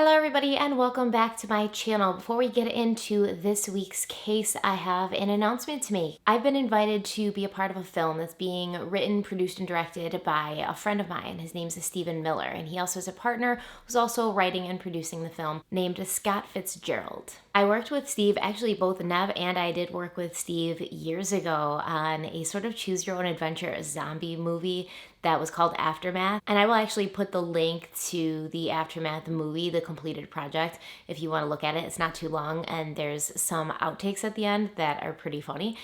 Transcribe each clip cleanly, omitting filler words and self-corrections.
Hello everybody and welcome back to my channel. Before we get into this week's case, I have an announcement to make. I've been invited to be a part of a film that's being written, produced, and directed by a friend of mine. His name's Stephen Miller, and he also has a partner who's also writing and producing the film named Scott Fitzgerald. I worked with Steve, actually both Nev and I did work with Steve years ago on a sort of choose your own adventure zombie movie that was called Aftermath. And I will actually put the link to the Aftermath movie, the completed project, if you want to look at it. It's not too long, and there's some outtakes at the end that are pretty funny.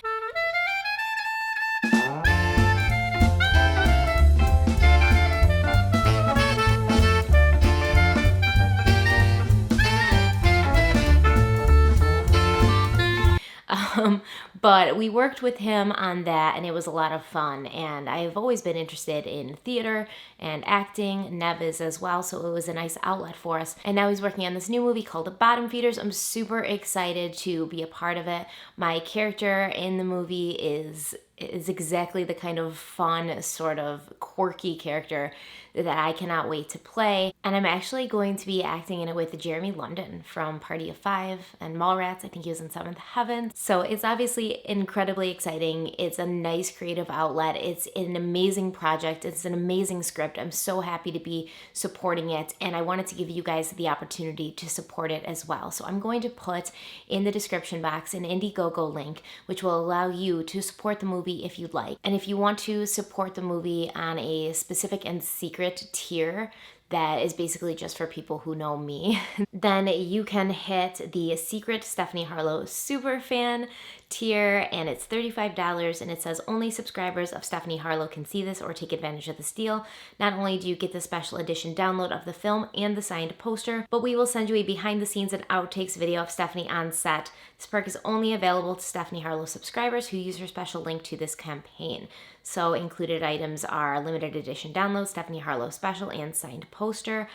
But we worked with him on that and it was a lot of fun, and I've always been interested in theater and acting. Nev is as well, so it was a nice outlet for us. And now he's working on this new movie called The Bottom Feeders. I'm super excited to be a part of it. My character in the movie is exactly the kind of fun, sort of quirky character that I cannot wait to play. And I'm actually going to be acting in it with Jeremy London from Party of Five and Mallrats. I think he was in Seventh Heaven. So it's obviously incredibly exciting. It's a nice creative outlet. It's an amazing project. It's an amazing script. I'm so happy to be supporting it, and I wanted to give you guys the opportunity to support it as well. So I'm going to put in the description box an Indiegogo link, which will allow you to support the movie if you'd like. And if you want to support the movie on a specific and secret tier that is basically just for people who know me, then you can hit the secret Stephanie Harlowe Superfan tier, and it's $35, and it says only subscribers of Stephanie Harlowe can see this or take advantage of this deal. Not only do you get the special edition download of the film and the signed poster, but we will send you a behind the scenes and outtakes video of Stephanie on set. This perk is only available to Stephanie Harlowe subscribers who use her special link to this campaign. So included items are limited edition download, Stephanie Harlowe special, and signed poster.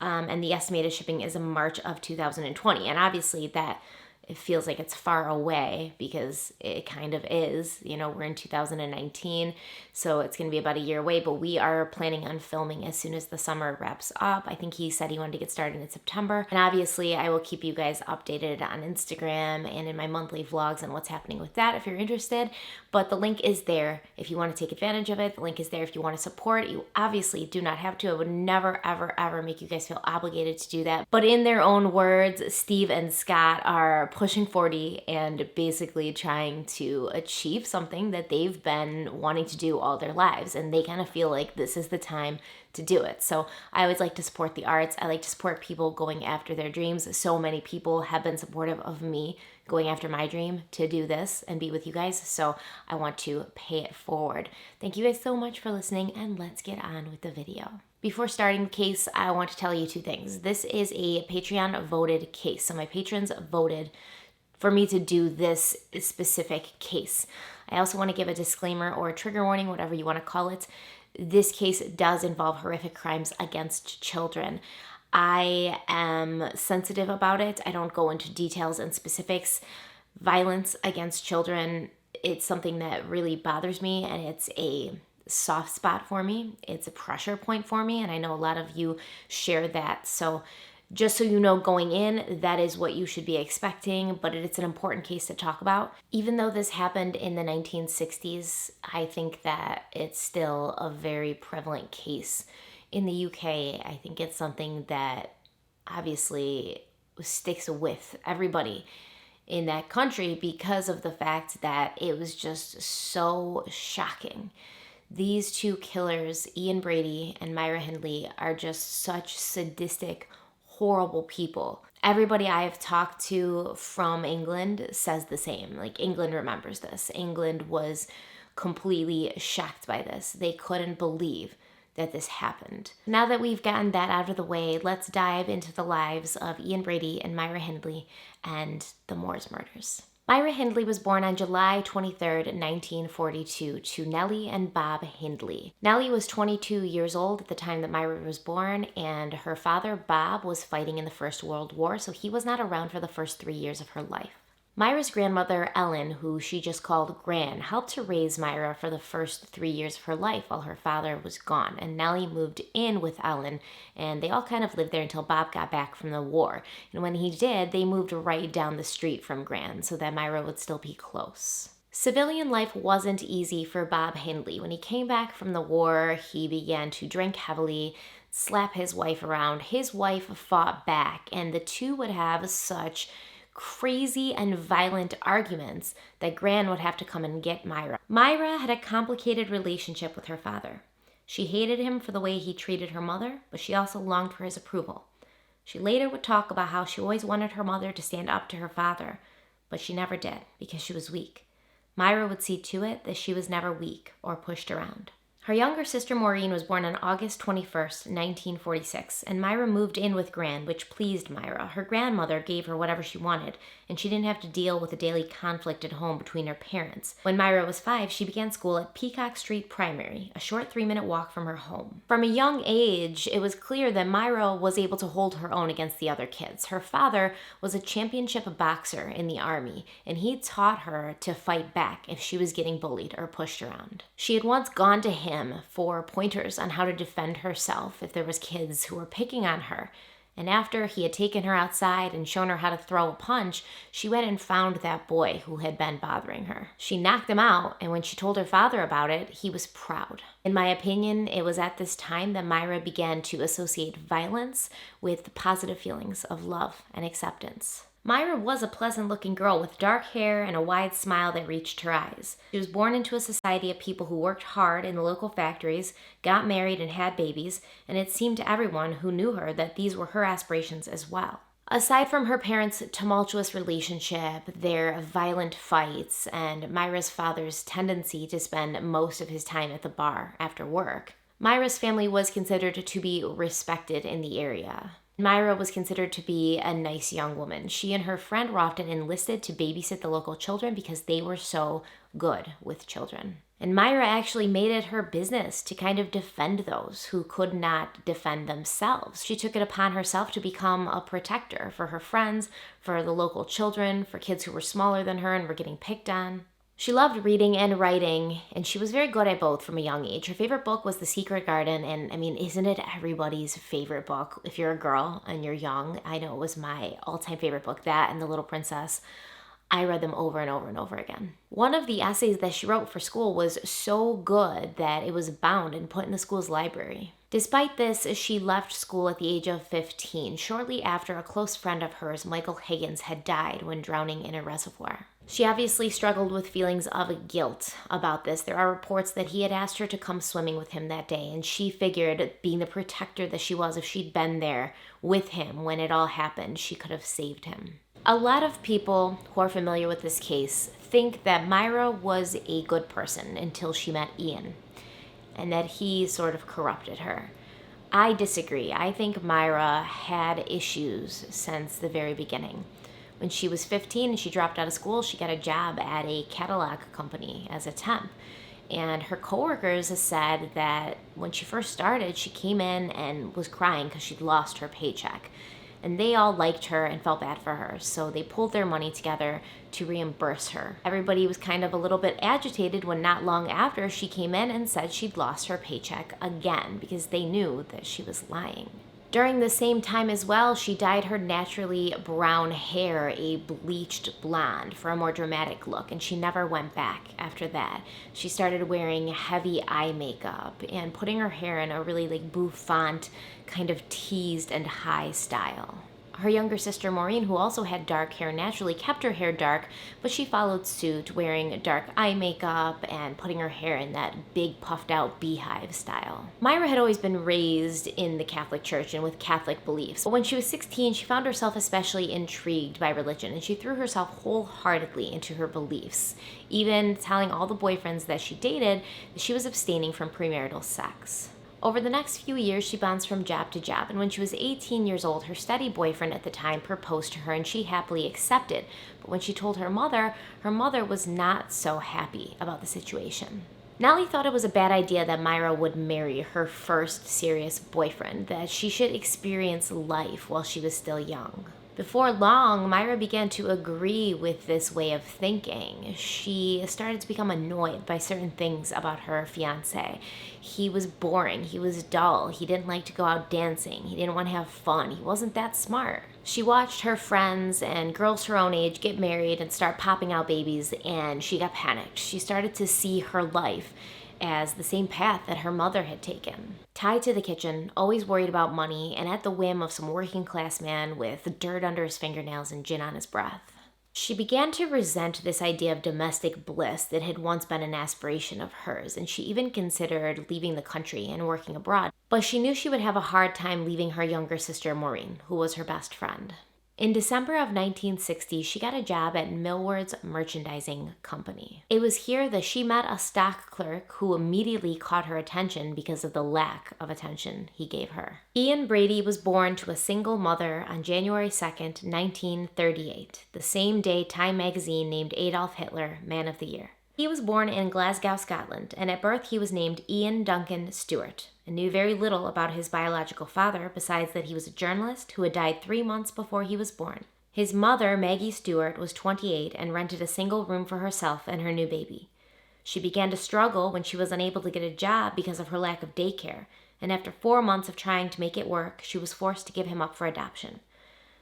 And the estimated shipping is in March of 2020. And obviously that it feels like it's far away because it kind of is. You know, we're in 2019, so it's going to be about a year away, but we are planning on filming as soon as the summer wraps up. I think he said he wanted to get started in September. And obviously I will keep you guys updated on Instagram and in my monthly vlogs on what's happening with that if you're interested. But the link is there if you want to take advantage of it. The link is there if you want to support. You obviously do not have to. I would never, ever, ever make you guys feel obligated to do that. But in their own words, Steve and Scott are pushing 40 and basically trying to achieve something that they've been wanting to do all their lives, and they kind of feel like this is the time to do it. So I always like to support the arts. I like to support people going after their dreams. So many people have been supportive of me going after my dream to do this and be with you guys, so I want to pay it forward. Thank you guys so much for listening, and let's get on with the video. Before starting the case, I want to tell you two things. This is a Patreon voted case, so my patrons voted for me to do this specific case. I also want to give a disclaimer or a trigger warning, whatever you want to call it. This case does involve horrific crimes against children. I am sensitive about it. I don't go into details and specifics. Violence against children, it's something that really bothers me, and it's a soft spot for me. It's a pressure point for me, and I know a lot of you share that. So just so you know going in, that is what you should be expecting, but it's an important case to talk about. Even though this happened in the 1960s, I think that it's still a very prevalent case. In the UK, I think it's something that obviously sticks with everybody in that country because of the fact that it was just so shocking. These two killers, Ian Brady and Myra Hindley, are just such sadistic, horrible people. Everybody I have talked to from England says the same. Like, England remembers this. England was completely shocked by this. They couldn't believe that this happened. Now that we've gotten that out of the way, let's dive into the lives of Ian Brady and Myra Hindley and the Moors murders. Myra Hindley was born on July 23rd, 1942 to Nellie and Bob Hindley. Nellie was 22 years old at the time that Myra was born, and her father, Bob, was fighting in the First World War, so he was not around for the first 3 years of her life. Myra's grandmother, Ellen, who she just called Gran, helped to raise Myra for the first 3 years of her life while her father was gone. And Nellie moved in with Ellen, and they all kind of lived there until Bob got back from the war. And when he did, they moved right down the street from Gran so that Myra would still be close. Civilian life wasn't easy for Bob Hindley. When he came back from the war, he began to drink heavily, slap his wife around. His wife fought back, and the two would have such crazy and violent arguments that Gran would have to come and get Myra. Myra had a complicated relationship with her father. She hated him for the way he treated her mother, but she also longed for his approval. She later would talk about how she always wanted her mother to stand up to her father, but she never did because she was weak. Myra would see to it that she was never weak or pushed around. Her younger sister Maureen was born on August 21st, 1946, and Myra moved in with Gran, which pleased Myra. Her grandmother gave her whatever she wanted, and she didn't have to deal with the daily conflict at home between her parents. When Myra was 5, she began school at Peacock Street Primary, a short 3-minute walk from her home. From a young age, it was clear that Myra was able to hold her own against the other kids. Her father was a championship boxer in the Army, and he taught her to fight back if she was getting bullied or pushed around. She had once gone to him for pointers on how to defend herself if there was kids who were picking on her. And after he had taken her outside and shown her how to throw a punch, she went and found that boy who had been bothering her. She knocked him out, and when she told her father about it, he was proud. In my opinion, it was at this time that Myra began to associate violence with positive feelings of love and acceptance. Myra was a pleasant-looking girl with dark hair and a wide smile that reached her eyes. She was born into a society of people who worked hard in the local factories, got married and had babies, and it seemed to everyone who knew her that these were her aspirations as well. Aside from her parents' tumultuous relationship, their violent fights, and Myra's father's tendency to spend most of his time at the bar after work, Myra's family was considered to be respected in the area. Myra was considered to be a nice young woman. She and her friend were often enlisted to babysit the local children because they were so good with children. And Myra actually made it her business to kind of defend those who could not defend themselves. She took it upon herself to become a protector for her friends, for the local children, for kids who were smaller than her and were getting picked on. She loved reading and writing, and she was very good at both from a young age. Her favorite book was The Secret Garden, and I mean, isn't it everybody's favorite book if you're a girl and you're young? I know it was my all-time favorite book, that and The Little Princess. I read them over and over and over again. One of the essays that she wrote for school was so good that it was bound and put in the school's library. Despite this, she left school at the age of 15, shortly after a close friend of hers, Michael Higgins, had died when drowning in a reservoir. She obviously struggled with feelings of guilt about this. There are reports that he had asked her to come swimming with him that day, and she figured, being the protector that she was, if she'd been there with him when it all happened, she could have saved him. A lot of people who are familiar with this case think that Myra was a good person until she met Ian, and that he sort of corrupted her. I disagree. I think Myra had issues since the very beginning. When she was 15 and she dropped out of school, she got a job at a catalog company as a temp. And her coworkers said that when she first started, she came in and was crying because she'd lost her paycheck. And they all liked her and felt bad for her, so they pulled their money together to reimburse her. Everybody was kind of a little bit agitated when not long after she came in and said she'd lost her paycheck again because they knew that she was lying. During the same time as well, she dyed her naturally brown hair a bleached blonde for a more dramatic look, and she never went back after that. She started wearing heavy eye makeup and putting her hair in a really bouffant, kind of teased and high style. Her younger sister Maureen, who also had dark hair naturally, kept her hair dark, but she followed suit, wearing dark eye makeup and putting her hair in that big puffed out beehive style. Myra had always been raised in the Catholic Church and with Catholic beliefs, but when she was 16, she found herself especially intrigued by religion, and she threw herself wholeheartedly into her beliefs, even telling all the boyfriends that she dated that she was abstaining from premarital sex. Over the next few years, she bounced from job to job, and when she was 18 years old, her steady boyfriend at the time proposed to her, and she happily accepted. But when she told her mother was not so happy about the situation. Nellie thought it was a bad idea that Myra would marry her first serious boyfriend, that she should experience life while she was still young. Before long, Myra began to agree with this way of thinking. She started to become annoyed by certain things about her fiance. He was boring, he was dull, he didn't like to go out dancing, he didn't want to have fun, he wasn't that smart. She watched her friends and girls her own age get married and start popping out babies, and she got panicked. She started to see her life as the same path that her mother had taken. Tied to the kitchen, always worried about money, and at the whim of some working class man with dirt under his fingernails and gin on his breath. She began to resent this idea of domestic bliss that had once been an aspiration of hers, and she even considered leaving the country and working abroad. But she knew she would have a hard time leaving her younger sister Maureen, who was her best friend. In December of 1960, she got a job at Millward's Merchandising Company. It was here that she met a stock clerk who immediately caught her attention because of the lack of attention he gave her. Ian Brady was born to a single mother on January 2nd, 1938, the same day Time magazine named Adolf Hitler Man of the Year. He was born in Glasgow, Scotland, and at birth he was named Ian Duncan Stewart, and knew very little about his biological father besides that he was a journalist who had died 3 months before he was born. His mother, Maggie Stewart, was 28 and rented a single room for herself and her new baby. She began to struggle when she was unable to get a job because of her lack of daycare, and after 4 months of trying to make it work, she was forced to give him up for adoption.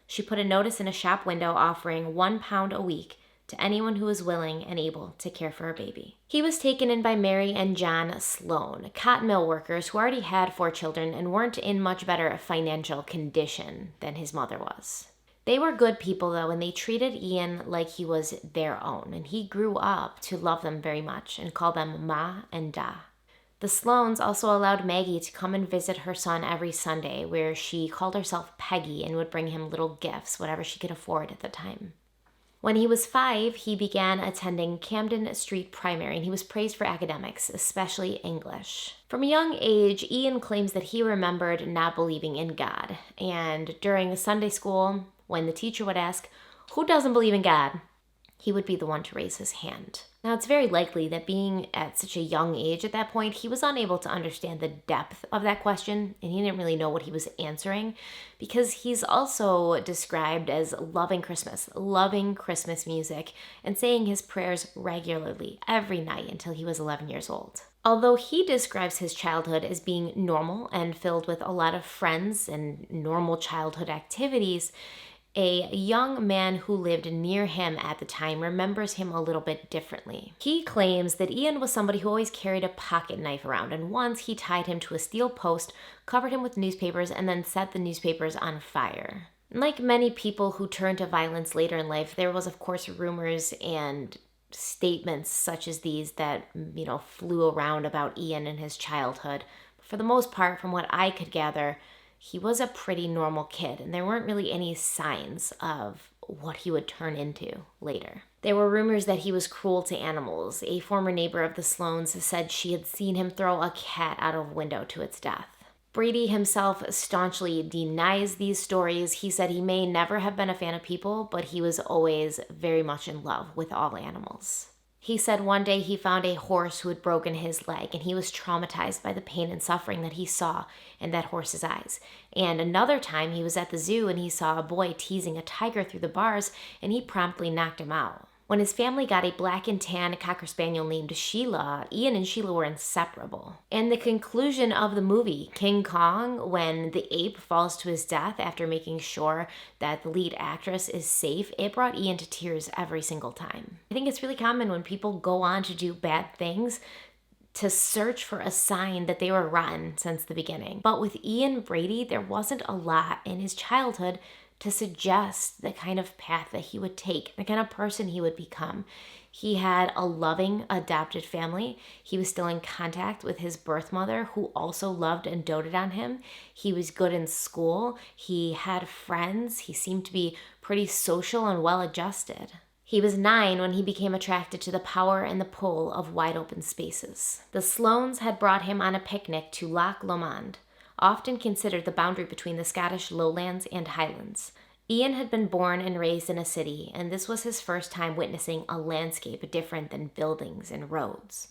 She put a notice in a shop window offering £1 a week to anyone who was willing and able to care for a baby. He was taken in by Mary and John Sloan, cotton mill workers who already had 4 children and weren't in much better financial condition than his mother was. They were good people, though, and they treated Ian like he was their own, and he grew up to love them very much and call them Ma and Da. The Sloans also allowed Maggie to come and visit her son every Sunday, where she called herself Peggy and would bring him little gifts, whatever she could afford at the time. When he was 5, he began attending Camden Street Primary, and he was praised for academics, especially English. From a young age, Ian claims that he remembered not believing in God, and during Sunday school, when the teacher would ask, "Who doesn't believe in God?" he would be the one to raise his hand. Now, it's very likely that being at such a young age at that point, he was unable to understand the depth of that question, and he didn't really know what he was answering, because he's also described as loving Christmas music, and saying his prayers regularly every night until he was 11 years old. Although he describes his childhood as being normal and filled with a lot of friends and normal childhood activities, a young man who lived near him at the time remembers him a little bit differently. He claims that Ian was somebody who always carried a pocket knife around, and once he tied him to a steel post, covered him with newspapers, and then set the newspapers on fire. Like many people who turn to violence later in life, there was, of course, rumors and statements such as these that, flew around about Ian and his childhood. For the most part, from what I could gather, he was a pretty normal kid, and there weren't really any signs of what he would turn into later. There were rumors that he was cruel to animals. A former neighbor of the Sloans said she had seen him throw a cat out of a window to its death. Brady himself staunchly denies these stories. He said he may never have been a fan of people, but he was always very much in love with all animals. He said one day he found a horse who had broken his leg, and he was traumatized by the pain and suffering that he saw in that horse's eyes. And another time he was at the zoo and he saw a boy teasing a tiger through the bars, and he promptly knocked him out. When his family got a black and tan Cocker Spaniel named Sheila, Ian and Sheila were inseparable. And the conclusion of the movie, King Kong, when the ape falls to his death after making sure that the lead actress is safe, it brought Ian to tears every single time. I think it's really common when people go on to do bad things to search for a sign that they were rotten since the beginning. But with Ian Brady, there wasn't a lot in his childhood to suggest the kind of path that he would take, the kind of person he would become. He had a loving adopted family. He was still in contact with his birth mother, who also loved and doted on him. He was good in school. He had friends. He seemed to be pretty social and well-adjusted. He was 9 when he became attracted to the power and the pull of wide open spaces. The Sloans had brought him on a picnic to Loch Lomond, often considered the boundary between the Scottish lowlands and highlands. Ian had been born and raised in a city, and this was his first time witnessing a landscape different than buildings and roads.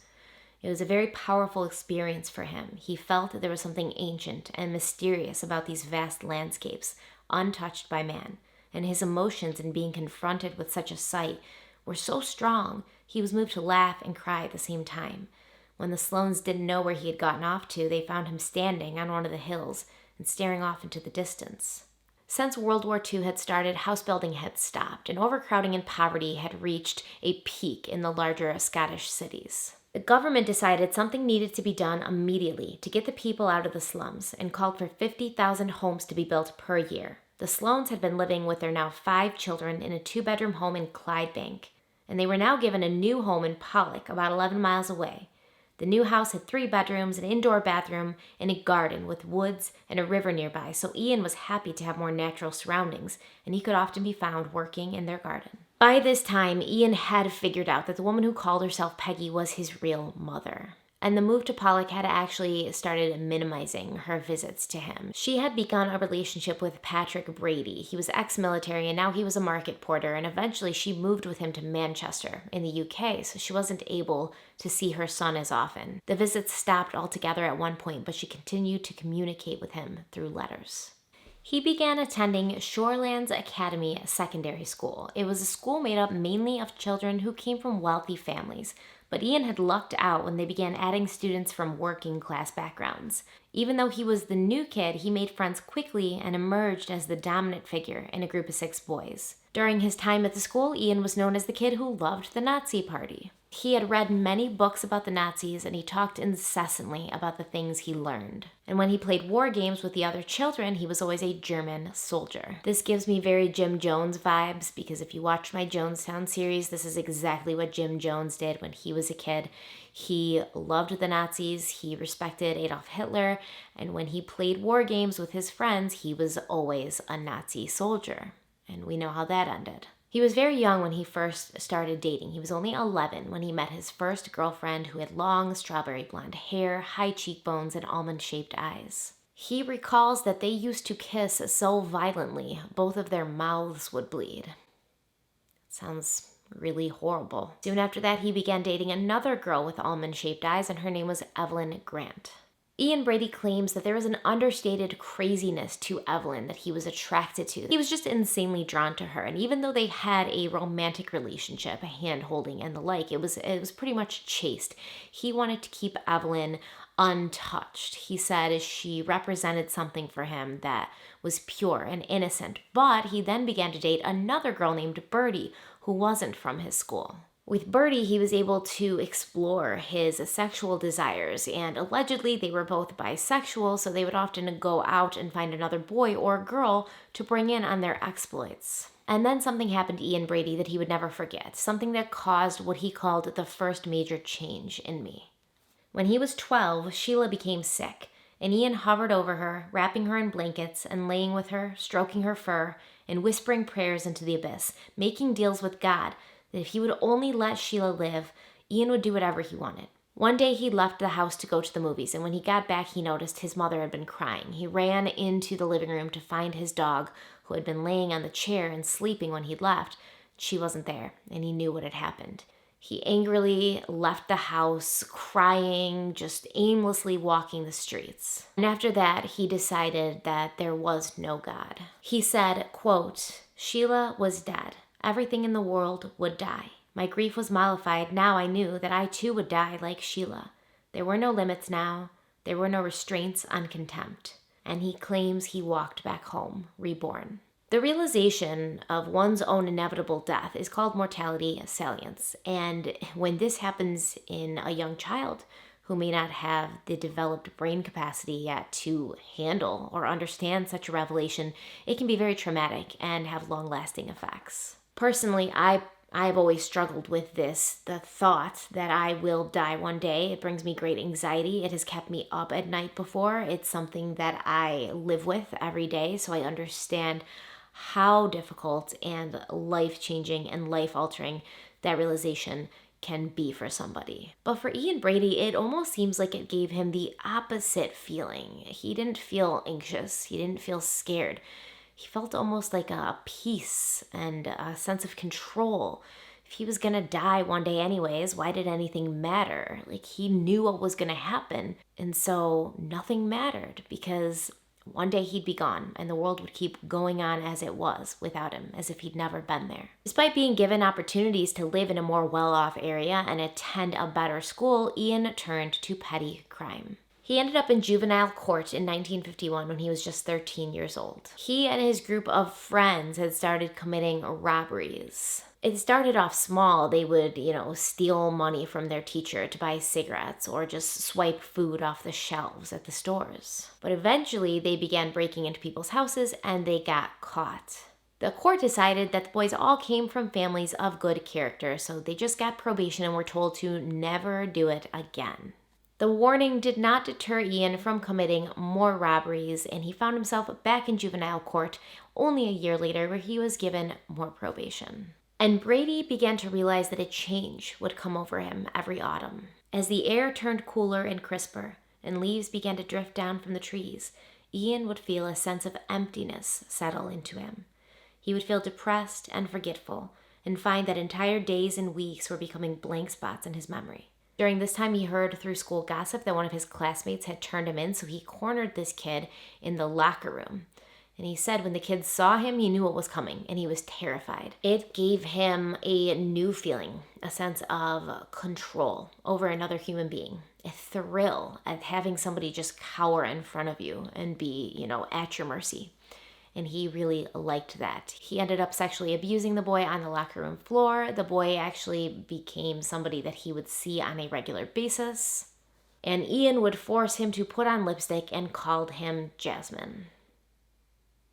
It was a very powerful experience for him. He felt that there was something ancient and mysterious about these vast landscapes, untouched by man, and his emotions in being confronted with such a sight were so strong he was moved to laugh and cry at the same time. When the Sloanes didn't know where he had gotten off to, they found him standing on one of the hills and staring off into the distance. Since World War II had started, house building had stopped, and overcrowding and poverty had reached a peak in the larger Scottish cities. The government decided something needed to be done immediately to get the people out of the slums and called for 50,000 homes to be built per year. The Sloanes had been living with their now 5 children in a 2-bedroom home in Clydebank, and they were now given a new home in Pollock, about 11 miles away. The new house had 3 bedrooms, an indoor bathroom, and a garden with woods and a river nearby, so Ian was happy to have more natural surroundings, and he could often be found working in their garden. By this time, Ian had figured out that the woman who called herself Peggy was his real mother. And the move to Pollock had actually started minimizing her visits to him. She had begun a relationship with Patrick Brady. He was ex-military and now he was a market porter, and eventually she moved with him to Manchester in the UK, so she wasn't able to see her son as often. The visits stopped altogether at one point, but she continued to communicate with him through letters. He began attending Shorelands Academy Secondary School. It was a school made up mainly of children who came from wealthy families, but Ian had lucked out when they began adding students from working class backgrounds. Even though he was the new kid, he made friends quickly and emerged as the dominant figure in a group of 6 boys. During his time at the school, Ian was known as the kid who loved the Nazi Party. He had read many books about the Nazis, and he talked incessantly about the things he learned. And when he played war games with the other children, he was always a German soldier. This gives me very Jim Jones vibes, because if you watch my Jonestown series, this is exactly what Jim Jones did when he was a kid. He loved the Nazis, he respected Adolf Hitler, and when he played war games with his friends, he was always a Nazi soldier. And we know how that ended. He was very young when he first started dating. He was only 11 when he met his first girlfriend, who had long strawberry blonde hair, high cheekbones, and almond-shaped eyes. He recalls that they used to kiss so violently, both of their mouths would bleed. Sounds really horrible. Soon after that, he began dating another girl with almond-shaped eyes, and her name was Evelyn Grant. Ian Brady claims that there was an understated craziness to Evelyn that he was attracted to. He was just insanely drawn to her, and even though they had a romantic relationship, a hand-holding and the like, it was pretty much chaste. He wanted to keep Evelyn untouched. He said she represented something for him that was pure and innocent, but he then began to date another girl named Birdie, who wasn't from his school. With Birdie, he was able to explore his sexual desires, and allegedly they were both bisexual, so they would often go out and find another boy or girl to bring in on their exploits. And then something happened to Ian Brady that he would never forget, something that caused what he called the first major change in me. When he was 12, Sheila became sick, and Ian hovered over her, wrapping her in blankets and laying with her, stroking her fur, and whispering prayers into the abyss, making deals with God that if he would only let Sheila live, Ian would do whatever he wanted. One day he left the house to go to the movies, and when he got back, he noticed his mother had been crying. He ran into the living room to find his dog, who had been laying on the chair and sleeping when he'd left. She wasn't there, and he knew what had happened. He angrily left the house, crying, just aimlessly walking the streets. And after that, he decided that there was no God. He said, quote, "Sheila was dead. Everything in the world would die. My grief was mollified. Now I knew that I too would die like Sheila. There were no limits now. There were no restraints on contempt." And he claims he walked back home, reborn. The realization of one's own inevitable death is called mortality salience. And when this happens in a young child who may not have the developed brain capacity yet to handle or understand such a revelation, it can be very traumatic and have long-lasting effects. Personally, I've always struggled with this, the thought that I will die one day. It brings me great anxiety. It has kept me up at night before. It's something that I live with every day, so I understand how difficult and life-changing and life-altering that realization can be for somebody. But for Ian Brady, it almost seems like it gave him the opposite feeling. He didn't feel anxious. He didn't feel scared. He felt almost like a peace and a sense of control. If he was going to die one day anyways, why did anything matter? Like, he knew what was going to happen. And so nothing mattered because One day he'd be gone, and the world would keep going on as it was without him, as if he'd never been there. Despite being given opportunities to live in a more well-off area and attend a better school, Ian turned to petty crime. He ended up in juvenile court in 1951 when he was just 13 years old. He and his group of friends had started committing robberies. It started off small. They would, steal money from their teacher to buy cigarettes or just swipe food off the shelves at the stores. But eventually they began breaking into people's houses and they got caught. The court decided that the boys all came from families of good character, so they just got probation and were told to never do it again. The warning did not deter Ian from committing more robberies, and he found himself back in juvenile court only a year later, where he was given more probation. And Brady began to realize that a change would come over him every autumn. As the air turned cooler and crisper, and leaves began to drift down from the trees, Ian would feel a sense of emptiness settle into him. He would feel depressed and forgetful, and find that entire days and weeks were becoming blank spots in his memory. During this time, he heard through school gossip that one of his classmates had turned him in, so he cornered this kid in the locker room. And he said when the kids saw him, he knew what was coming, and he was terrified. It gave him a new feeling, a sense of control over another human being, a thrill at having somebody just cower in front of you and be, at your mercy. And he really liked that. He ended up sexually abusing the boy on the locker room floor. The boy actually became somebody that he would see on a regular basis. And Ian would force him to put on lipstick and called him Jasmine.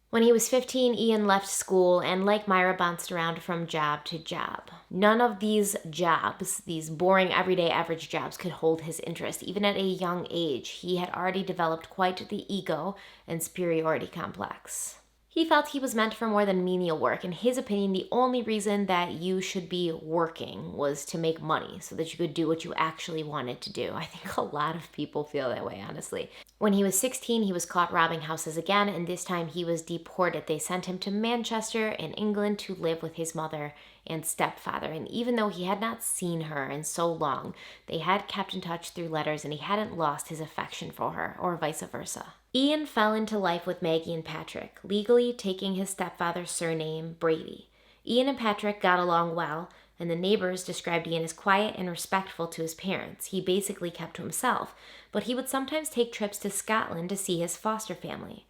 When he was 15, Ian left school and, like Myra, bounced around from job to job. None of these jobs, these boring, everyday, average jobs, could hold his interest. Even at a young age, he had already developed quite the ego and superiority complex. He felt he was meant for more than menial work. In his opinion, the only reason that you should be working was to make money so that you could do what you actually wanted to do. I think a lot of people feel that way, honestly. When he was 16, he was caught robbing houses again, and this time he was deported. They sent him to Manchester in England to live with his mother and stepfather. And even though he had not seen her in so long, they had kept in touch through letters, and he hadn't lost his affection for her, or vice versa. Ian fell into life with Maggie and Patrick, legally taking his stepfather's surname, Brady. Ian and Patrick got along well, and the neighbors described Ian as quiet and respectful to his parents. He basically kept to himself, but he would sometimes take trips to Scotland to see his foster family.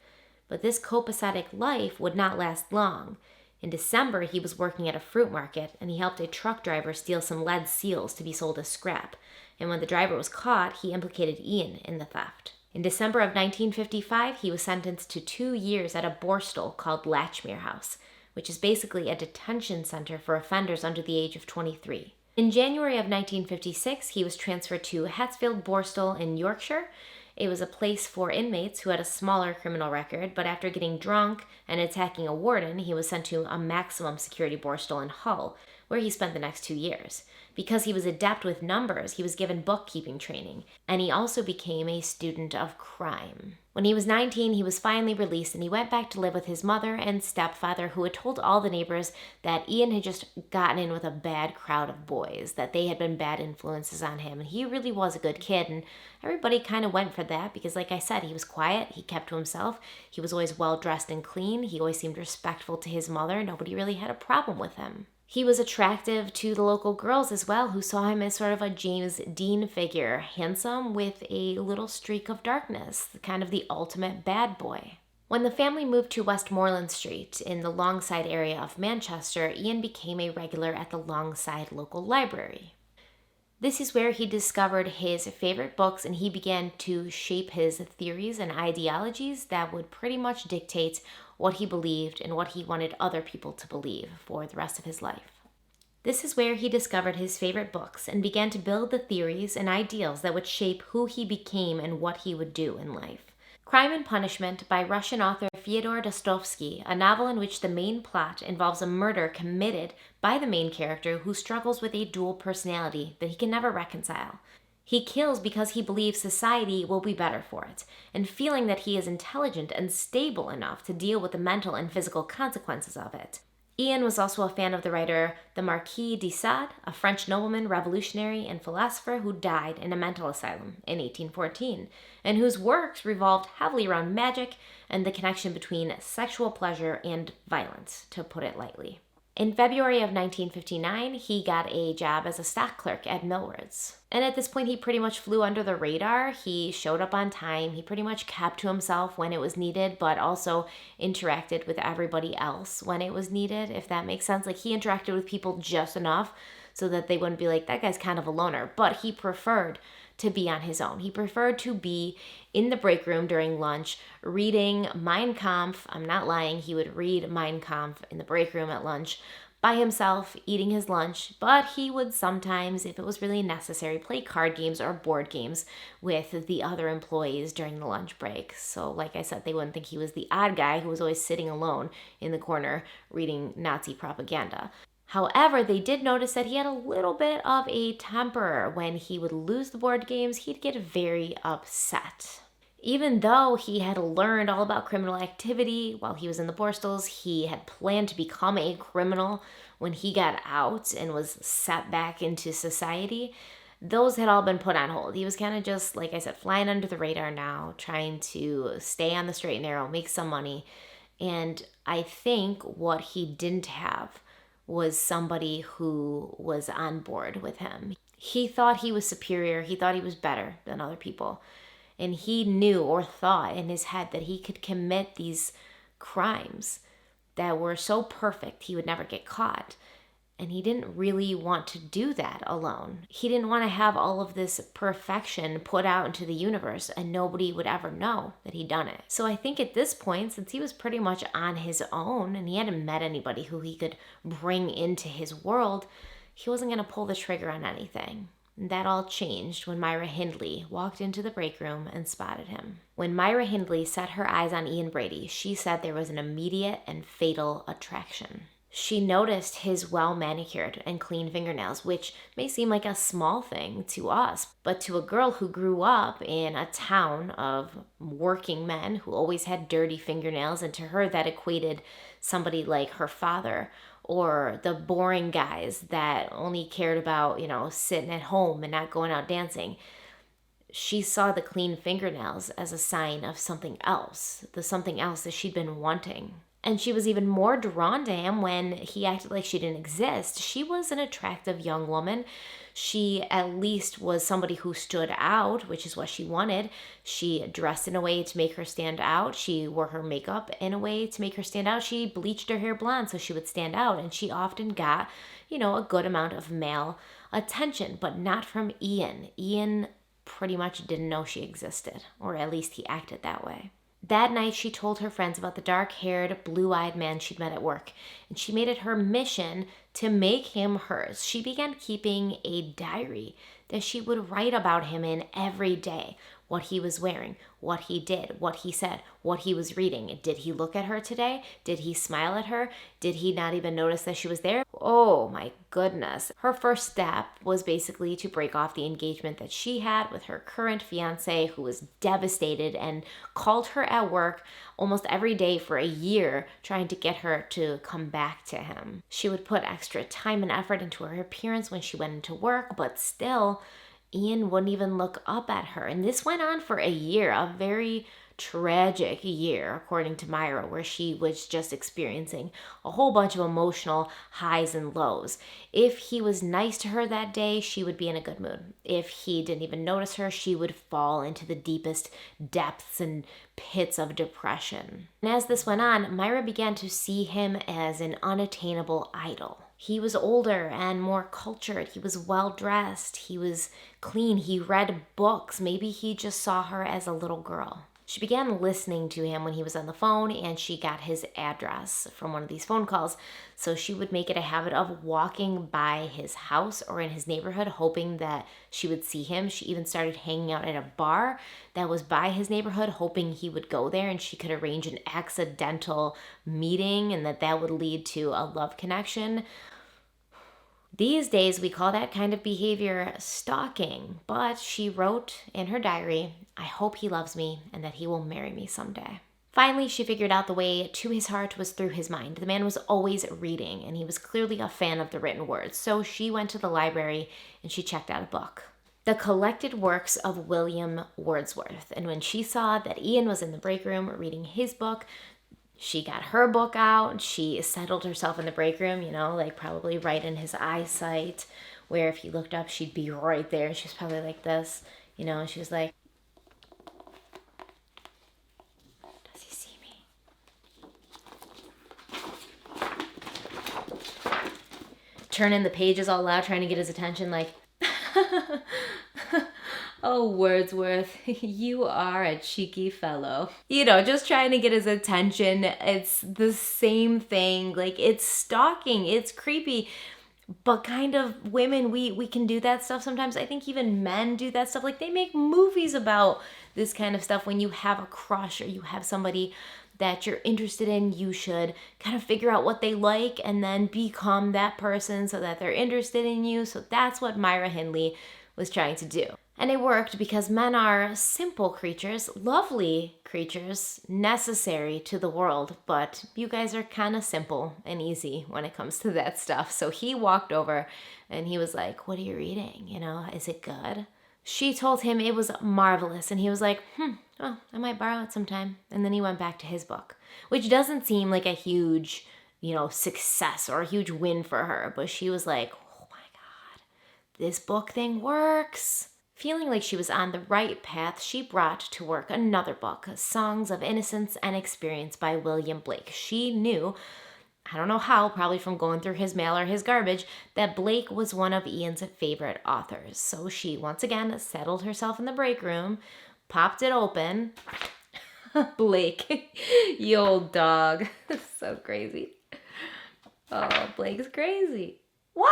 But this copacetic life would not last long. In December, he was working at a fruit market, and he helped a truck driver steal some lead seals to be sold as scrap. And when the driver was caught, he implicated Ian in the theft. In December of 1955, he was sentenced to 2 years at a borstal called Latchmere House, which is basically a detention center for offenders under the age of 23. In January of 1956, he was transferred to Hatsfield Borstal in Yorkshire. It was a place for inmates who had a smaller criminal record, but after getting drunk and attacking a warden, he was sent to a maximum security borstal in Hull, where he spent the next 2 years. Because he was adept with numbers, he was given bookkeeping training, and he also became a student of crime. When he was 19, he was finally released, and he went back to live with his mother and stepfather, who had told all the neighbors that Ian had just gotten in with a bad crowd of boys, that they had been bad influences on him, and he really was a good kid, and everybody kind of went for that because, like I said, he was quiet, he kept to himself, he was always well-dressed and clean, he always seemed respectful to his mother, nobody really had a problem with him. He was attractive to the local girls as well, who saw him as sort of a James Dean figure, handsome with a little streak of darkness, kind of the ultimate bad boy. When the family moved to Westmoreland Street in the Longside area of Manchester, Ian became a regular at the Longside local library. This is where he discovered his favorite books, and he began to shape his theories and ideologies that would pretty much dictate what he believed and what he wanted other people to believe for the rest of his life. This is where he discovered his favorite books and began to build the theories and ideals that would shape who he became and what he would do in life. Crime and Punishment by Russian author Fyodor Dostoevsky, a novel in which the main plot involves a murder committed by the main character who struggles with a dual personality that he can never reconcile. He kills because he believes society will be better for it, and feeling that he is intelligent and stable enough to deal with the mental and physical consequences of it. Ian was also a fan of the writer the Marquis de Sade, a French nobleman, revolutionary, and philosopher who died in a mental asylum in 1814, and whose works revolved heavily around magic and the connection between sexual pleasure and violence, to put it lightly. In February of 1959, he got a job as a stock clerk at Millwards. And at this point, he pretty much flew under the radar. He showed up on time. He pretty much kept to himself when it was needed, but also interacted with everybody else when it was needed, if that makes sense. Like, he interacted with people just enough so that they wouldn't be like, that guy's kind of a loner. But he preferred to be on his own. He preferred to be in the break room during lunch, reading Mein Kampf. I'm not lying. He would read Mein Kampf in the break room at lunch by himself, eating his lunch, but he would sometimes, if it was really necessary, play card games or board games with the other employees during the lunch break. So like I said, they wouldn't think he was the odd guy who was always sitting alone in the corner reading Nazi propaganda. However, they did notice that he had a little bit of a temper. When he would lose the board games, he'd get very upset. Even though he had learned all about criminal activity while he was in the Borstals, he had planned to become a criminal when he got out and was set back into society. Those had all been put on hold. He was kind of just, like I said, flying under the radar now, trying to stay on the straight and narrow, make some money. And I think what he didn't have was somebody who was on board with him. He thought he was superior. He thought he was better than other people. And he knew or thought in his head that he could commit these crimes that were so perfect he would never get caught. And he didn't really want to do that alone. He didn't want to have all of this perfection put out into the universe and nobody would ever know that he'd done it. So I think at this point, since he was pretty much on his own and he hadn't met anybody who he could bring into his world, he wasn't going to pull the trigger on anything. And that all changed when Myra Hindley walked into the break room and spotted him. When Myra Hindley set her eyes on Ian Brady, she said there was an immediate and fatal attraction. She noticed his well-manicured and clean fingernails, which may seem like a small thing to us, but to a girl who grew up in a town of working men who always had dirty fingernails, and to her that equated somebody like her father or the boring guys that only cared about, sitting at home and not going out dancing. She saw the clean fingernails as a sign of something else, the something else that she'd been wanting. And she was even more drawn to him when he acted like she didn't exist. She was an attractive young woman. She at least was somebody who stood out, which is what she wanted. She dressed in a way to make her stand out. She wore her makeup in a way to make her stand out. She bleached her hair blonde so she would stand out. And she often got, a good amount of male attention, but not from Ian. Ian pretty much didn't know she existed, or at least he acted that way. That night, she told her friends about the dark-haired, blue-eyed man she'd met at work, and she made it her mission to make him hers. She began keeping a diary that she would write about him in every day. What he was wearing, what he did, what he said, what he was reading. Did he look at her today? Did he smile at her? Did he not even notice that she was there? Oh my goodness. Her first step was basically to break off the engagement that she had with her current fiance, who was devastated and called her at work almost every day for a year trying to get her to come back to him. She would put extra time and effort into her appearance when she went into work, but still, Ian wouldn't even look up at her. And this went on for a year, a very tragic year, according to Myra, where she was just experiencing a whole bunch of emotional highs and lows. If he was nice to her that day, she would be in a good mood. If he didn't even notice her, she would fall into the deepest depths and pits of depression. And as this went on, Myra began to see him as an unattainable idol. He was older and more cultured. He was well-dressed. He was clean. He read books. Maybe he just saw her as a little girl. She began listening to him when he was on the phone, and she got his address from one of these phone calls. So she would make it a habit of walking by his house or in his neighborhood, hoping that she would see him. She even started hanging out at a bar that was by his neighborhood, hoping he would go there and she could arrange an accidental meeting and that would lead to a love connection. These days, we call that kind of behavior stalking, but she wrote in her diary, "I hope he loves me and that he will marry me someday." Finally, she figured out the way to his heart was through his mind. The man was always reading, and he was clearly a fan of the written word. So she went to the library and she checked out a book, The Collected Works of William Wordsworth. And when she saw that Ian was in the break room reading his book, she got her book out. She settled herself in the break room, like probably right in his eyesight, where if he looked up, she'd be right there. She was probably like this, and she was like, does he see me? Turning the pages all loud, trying to get his attention, like, oh, Wordsworth, you are a cheeky fellow. Just trying to get his attention. It's the same thing. Like, it's stalking. It's creepy. But kind of women, we can do that stuff sometimes. I think even men do that stuff. Like, they make movies about this kind of stuff. When you have a crush or you have somebody that you're interested in, you should kind of figure out what they like and then become that person so that they're interested in you. So that's what Myra Hindley was trying to do. And it worked because men are simple creatures, lovely creatures, necessary to the world, but you guys are kind of simple and easy when it comes to that stuff. So he walked over and he was like, what are you reading? Is it good? She told him it was marvelous, and he was like, well, I might borrow it sometime. And then he went back to his book, which doesn't seem like a huge, success or a huge win for her. But she was like, oh my God, this book thing works. Feeling like she was on the right path, she brought to work another book, Songs of Innocence and Experience by William Blake. She knew, I don't know how, probably from going through his mail or his garbage, that Blake was one of Ian's favorite authors. So she once again settled herself in the break room, popped it open. Blake, you old dog. So crazy. Oh, Blake's crazy. What?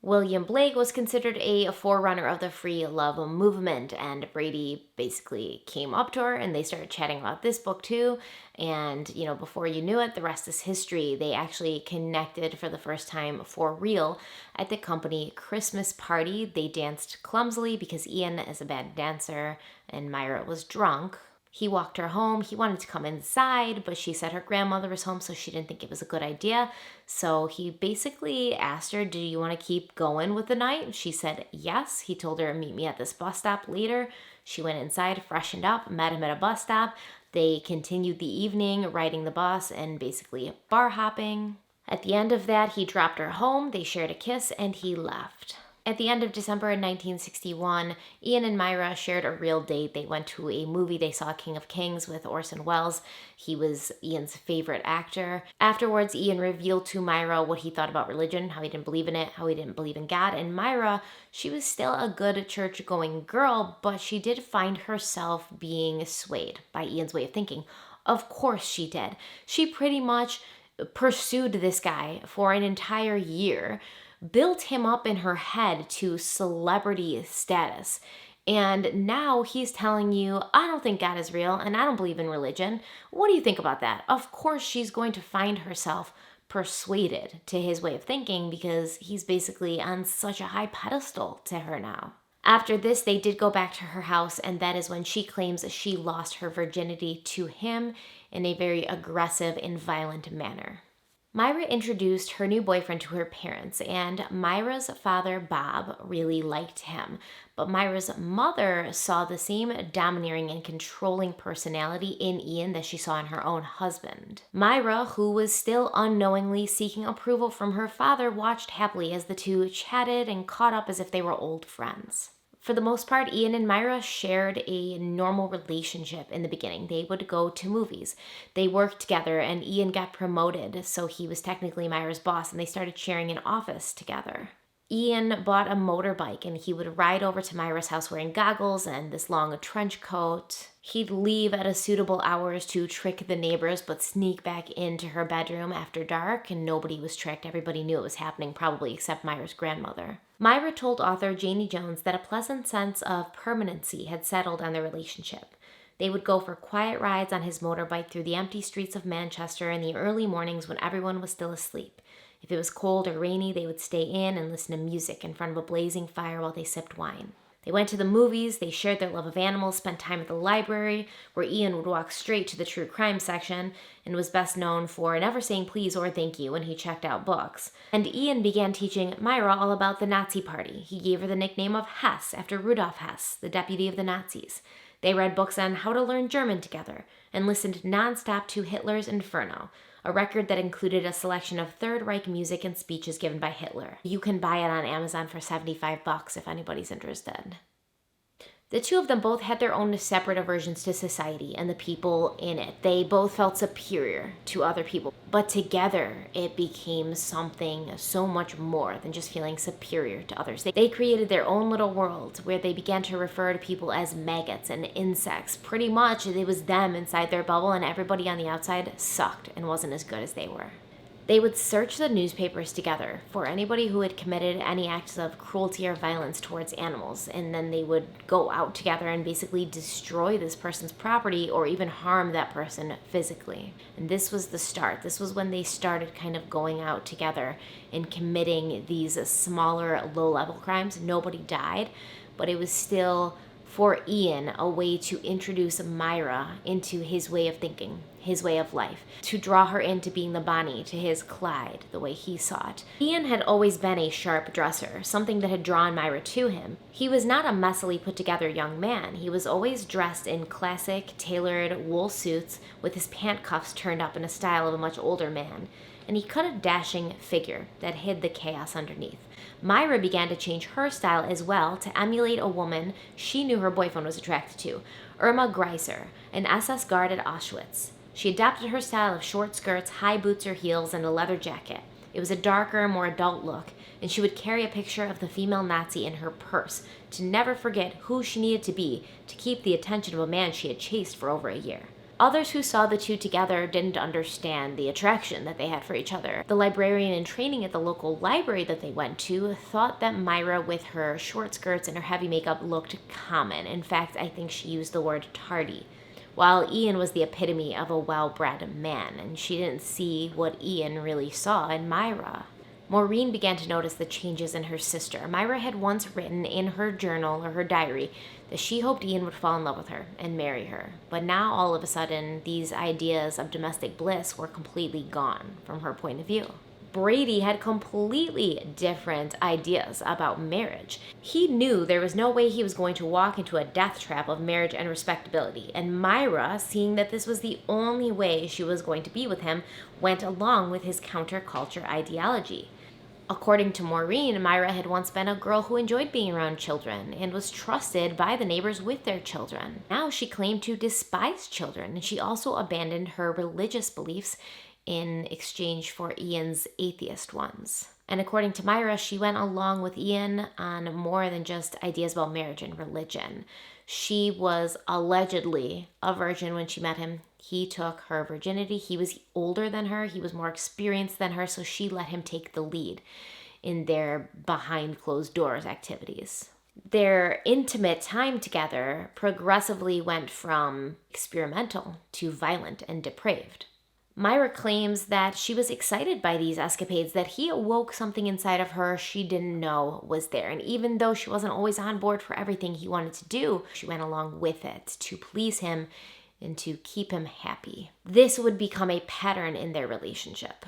William Blake was considered a forerunner of the free love movement, and Brady basically came up to her and they started chatting about this book too. And, before you knew it, the rest is history. They actually connected for the first time for real at the company Christmas party. They danced clumsily because Ian is a bad dancer and Myra was drunk. He walked her home. He wanted to come inside, but she said her grandmother was home, so she didn't think it was a good idea. So he basically asked her, do you want to keep going with the night? She said yes. He told her, meet me at this bus stop later. She went inside, freshened up, met him at a bus stop. They continued the evening riding the bus and basically bar hopping. At the end of that, he dropped her home. They shared a kiss and he left. At the end of December in 1961, Ian and Myra shared a real date. They went to a movie. They saw King of Kings with Orson Welles. He was Ian's favorite actor. Afterwards, Ian revealed to Myra what he thought about religion, how he didn't believe in it, how he didn't believe in God. And Myra, she was still a good church-going girl, but she did find herself being swayed by Ian's way of thinking. Of course she did. She pretty much pursued this guy for an entire year, built him up in her head to celebrity status. And now he's telling you, I don't think God is real and I don't believe in religion. What do you think about that? Of course, she's going to find herself persuaded to his way of thinking because he's basically on such a high pedestal to her now. After this, they did go back to her house, and that is when she claims she lost her virginity to him in a very aggressive and violent manner. Myra introduced her new boyfriend to her parents, and Myra's father, Bob, really liked him. But Myra's mother saw the same domineering and controlling personality in Ian that she saw in her own husband. Myra, who was still unknowingly seeking approval from her father, watched happily as the two chatted and caught up as if they were old friends. For the most part, Ian and Myra shared a normal relationship in the beginning. They would go to movies. They worked together, and Ian got promoted, so he was technically Myra's boss, and they started sharing an office together. Ian bought a motorbike, and he would ride over to Myra's house wearing goggles and this long trench coat. He'd leave at a suitable hours to trick the neighbors, but sneak back into her bedroom after dark, and nobody was tricked. Everybody knew it was happening, probably except Myra's grandmother. Myra told author Janie Jones that a pleasant sense of permanency had settled on their relationship. They would go for quiet rides on his motorbike through the empty streets of Manchester in the early mornings when everyone was still asleep. If it was cold or rainy, they would stay in and listen to music in front of a blazing fire while they sipped wine. They went to the movies, they shared their love of animals, spent time at the library, where Ian would walk straight to the true crime section and was best known for never saying please or thank you when he checked out books. And Ian began teaching Myra all about the Nazi Party. He gave her the nickname of Hess after Rudolf Hess, the deputy of the Nazis. They read books on how to learn German together and listened nonstop to Hitler's Inferno, a record that included a selection of Third Reich music and speeches given by Hitler. You can buy it on Amazon for $75 if anybody's interested. The two of them both had their own separate aversions to society and the people in it. They both felt superior to other people, but together it became something so much more than just feeling superior to others. They created their own little world where they began to refer to people as maggots and insects. Pretty much it was them inside their bubble, and everybody on the outside sucked and wasn't as good as they were. They would search the newspapers together for anybody who had committed any acts of cruelty or violence towards animals, and then they would go out together and basically destroy this person's property or even harm that person physically. And this was the start. This was when they started kind of going out together and committing these smaller, low-level crimes. Nobody died, but it was still, for Ian, a way to introduce Myra into his way of thinking, his way of life, to draw her into being the Bonnie to his Clyde, the way he saw it. Ian had always been a sharp dresser, something that had drawn Myra to him. He was not a messily put-together young man. He was always dressed in classic, tailored wool suits with his pant cuffs turned up in a style of a much older man, and he cut a dashing figure that hid the chaos underneath. Myra began to change her style as well to emulate a woman she knew her boyfriend was attracted to, Irma Greiser, an SS guard at Auschwitz. She adapted her style of short skirts, high boots or heels, and a leather jacket. It was a darker, more adult look, and she would carry a picture of the female Nazi in her purse to never forget who she needed to be to keep the attention of a man she had chased for over a year. Others who saw the two together didn't understand the attraction that they had for each other. The librarian in training at the local library that they went to thought that Myra, with her short skirts and her heavy makeup, looked common. In fact, I think she used the word tardy, while Ian was the epitome of a well-bred man, and she didn't see what Ian really saw in Myra. Maureen began to notice the changes in her sister. Myra had once written in her journal or her diary that she hoped Ian would fall in love with her and marry her. But now, all of a sudden, these ideas of domestic bliss were completely gone from her point of view. Brady had completely different ideas about marriage. He knew there was no way he was going to walk into a death trap of marriage and respectability, and Myra, seeing that this was the only way she was going to be with him, went along with his counterculture ideology. According to Maureen, Myra had once been a girl who enjoyed being around children and was trusted by the neighbors with their children. Now she claimed to despise children, and she also abandoned her religious beliefs in exchange for Ian's atheist ones. And according to Myra, she went along with Ian on more than just ideas about marriage and religion. She was allegedly a virgin when she met him. He took her virginity. He was older than her. He was more experienced than her, so she let him take the lead in their behind closed doors activities. Their intimate time together progressively went from experimental to violent and depraved. Myra claims that she was excited by these escapades, that he awoke something inside of her she didn't know was there. And even though she wasn't always on board for everything he wanted to do, she went along with it to please him and to keep him happy. This would become a pattern in their relationship.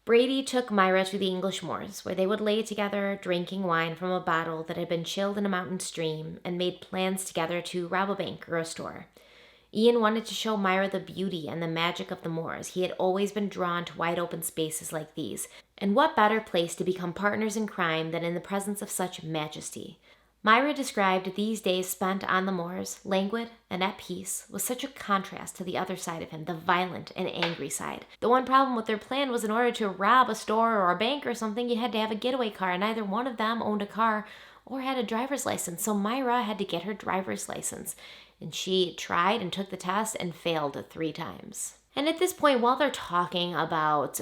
Brady took Myra to the English moors, where they would lay together drinking wine from a bottle that had been chilled in a mountain stream, and made plans together to rob a bank or a store. Ian wanted to show Myra the beauty and the magic of the moors. He had always been drawn to wide open spaces like these, and what better place to become partners in crime than in the presence of such majesty? Myra described these days spent on the moors, languid and at peace, with such a contrast to the other side of him, the violent and angry side. The one problem with their plan was, in order to rob a store or a bank or something, you had to have a getaway car, and neither one of them owned a car or had a driver's license, so Myra had to get her driver's license. And she tried and took the test and failed 3 times. And at this point, while they're talking about,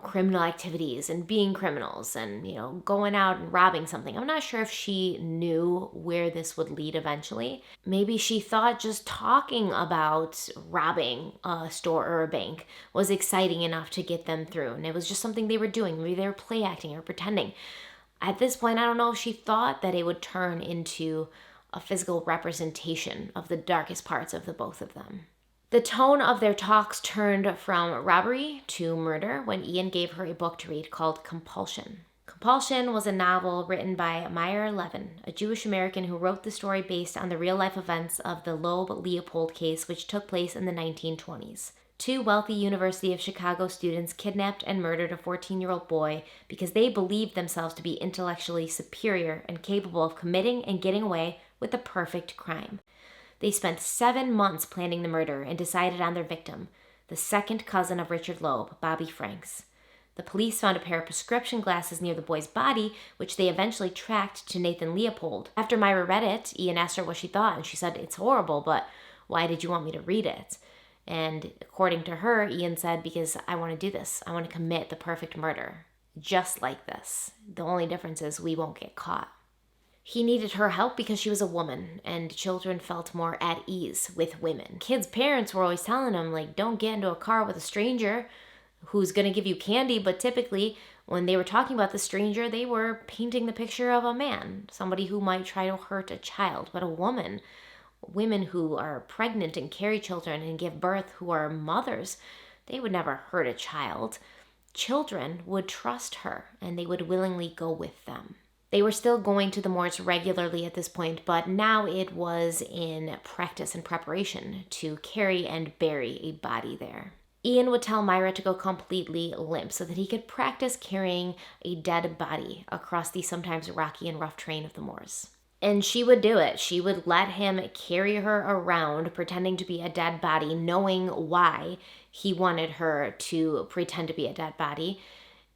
criminal activities and being criminals and, going out and robbing something, I'm not sure if she knew where this would lead eventually. Maybe she thought just talking about robbing a store or a bank was exciting enough to get them through. And it was just something they were doing. Maybe they were play acting or pretending. At this point, I don't know if she thought that it would turn into a physical representation of the darkest parts of the both of them. The tone of their talks turned from robbery to murder when Ian gave her a book to read called Compulsion. Compulsion was a novel written by Myra Hindley, a Jewish American who wrote the story based on the real-life events of the Loeb-Leopold case, which took place in the 1920s. Two wealthy University of Chicago students kidnapped and murdered a 14-year-old boy because they believed themselves to be intellectually superior and capable of committing and getting away with the perfect crime. They spent 7 months planning the murder and decided on their victim, the second cousin of Richard Loeb, Bobby Franks. The police found a pair of prescription glasses near the boy's body, which they eventually tracked to Nathan Leopold. After Myra read it, Ian asked her what she thought, and she said, "It's horrible, but why did you want me to read it?" And according to her, Ian said, "Because I want to do this. I want to commit the perfect murder. Just like this. The only difference is we won't get caught." He needed her help because she was a woman, and children felt more at ease with women. Kids' parents were always telling them, like, don't get into a car with a stranger who's going to give you candy, but typically when they were talking about the stranger, they were painting the picture of a man, somebody who might try to hurt a child. But a woman, women who are pregnant and carry children and give birth, who are mothers, they would never hurt a child. Children would trust her, and they would willingly go with them. They were still going to the morgues regularly at this point, but now it was in practice and preparation to carry and bury a body there. Ian would tell Myra to go completely limp so that he could practice carrying a dead body across the sometimes rocky and rough terrain of the moors. And she would do it. She would let him carry her around, pretending to be a dead body, knowing why he wanted her to pretend to be a dead body.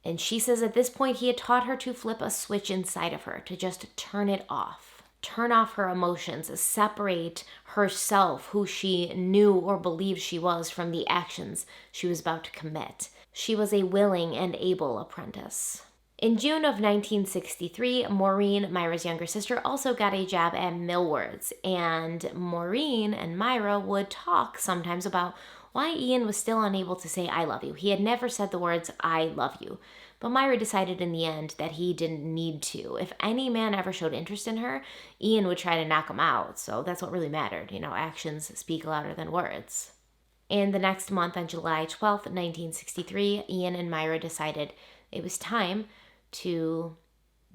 And she says at this point he had taught her to flip a switch inside of her, to just turn it off. Turn off her emotions, separate herself, who she knew or believed she was, from the actions she was about to commit. She was a willing and able apprentice. In June of 1963, Maureen, Myra's younger sister, also got a job at Millwards, and Maureen and Myra would talk sometimes about why Ian was still unable to say "I love you." He had never said the words "I love you." But Myra decided in the end that he didn't need to. If any man ever showed interest in her, Ian would try to knock him out. So that's what really mattered. Actions speak louder than words. And the next month, on July 12th, 1963, Ian and Myra decided it was time to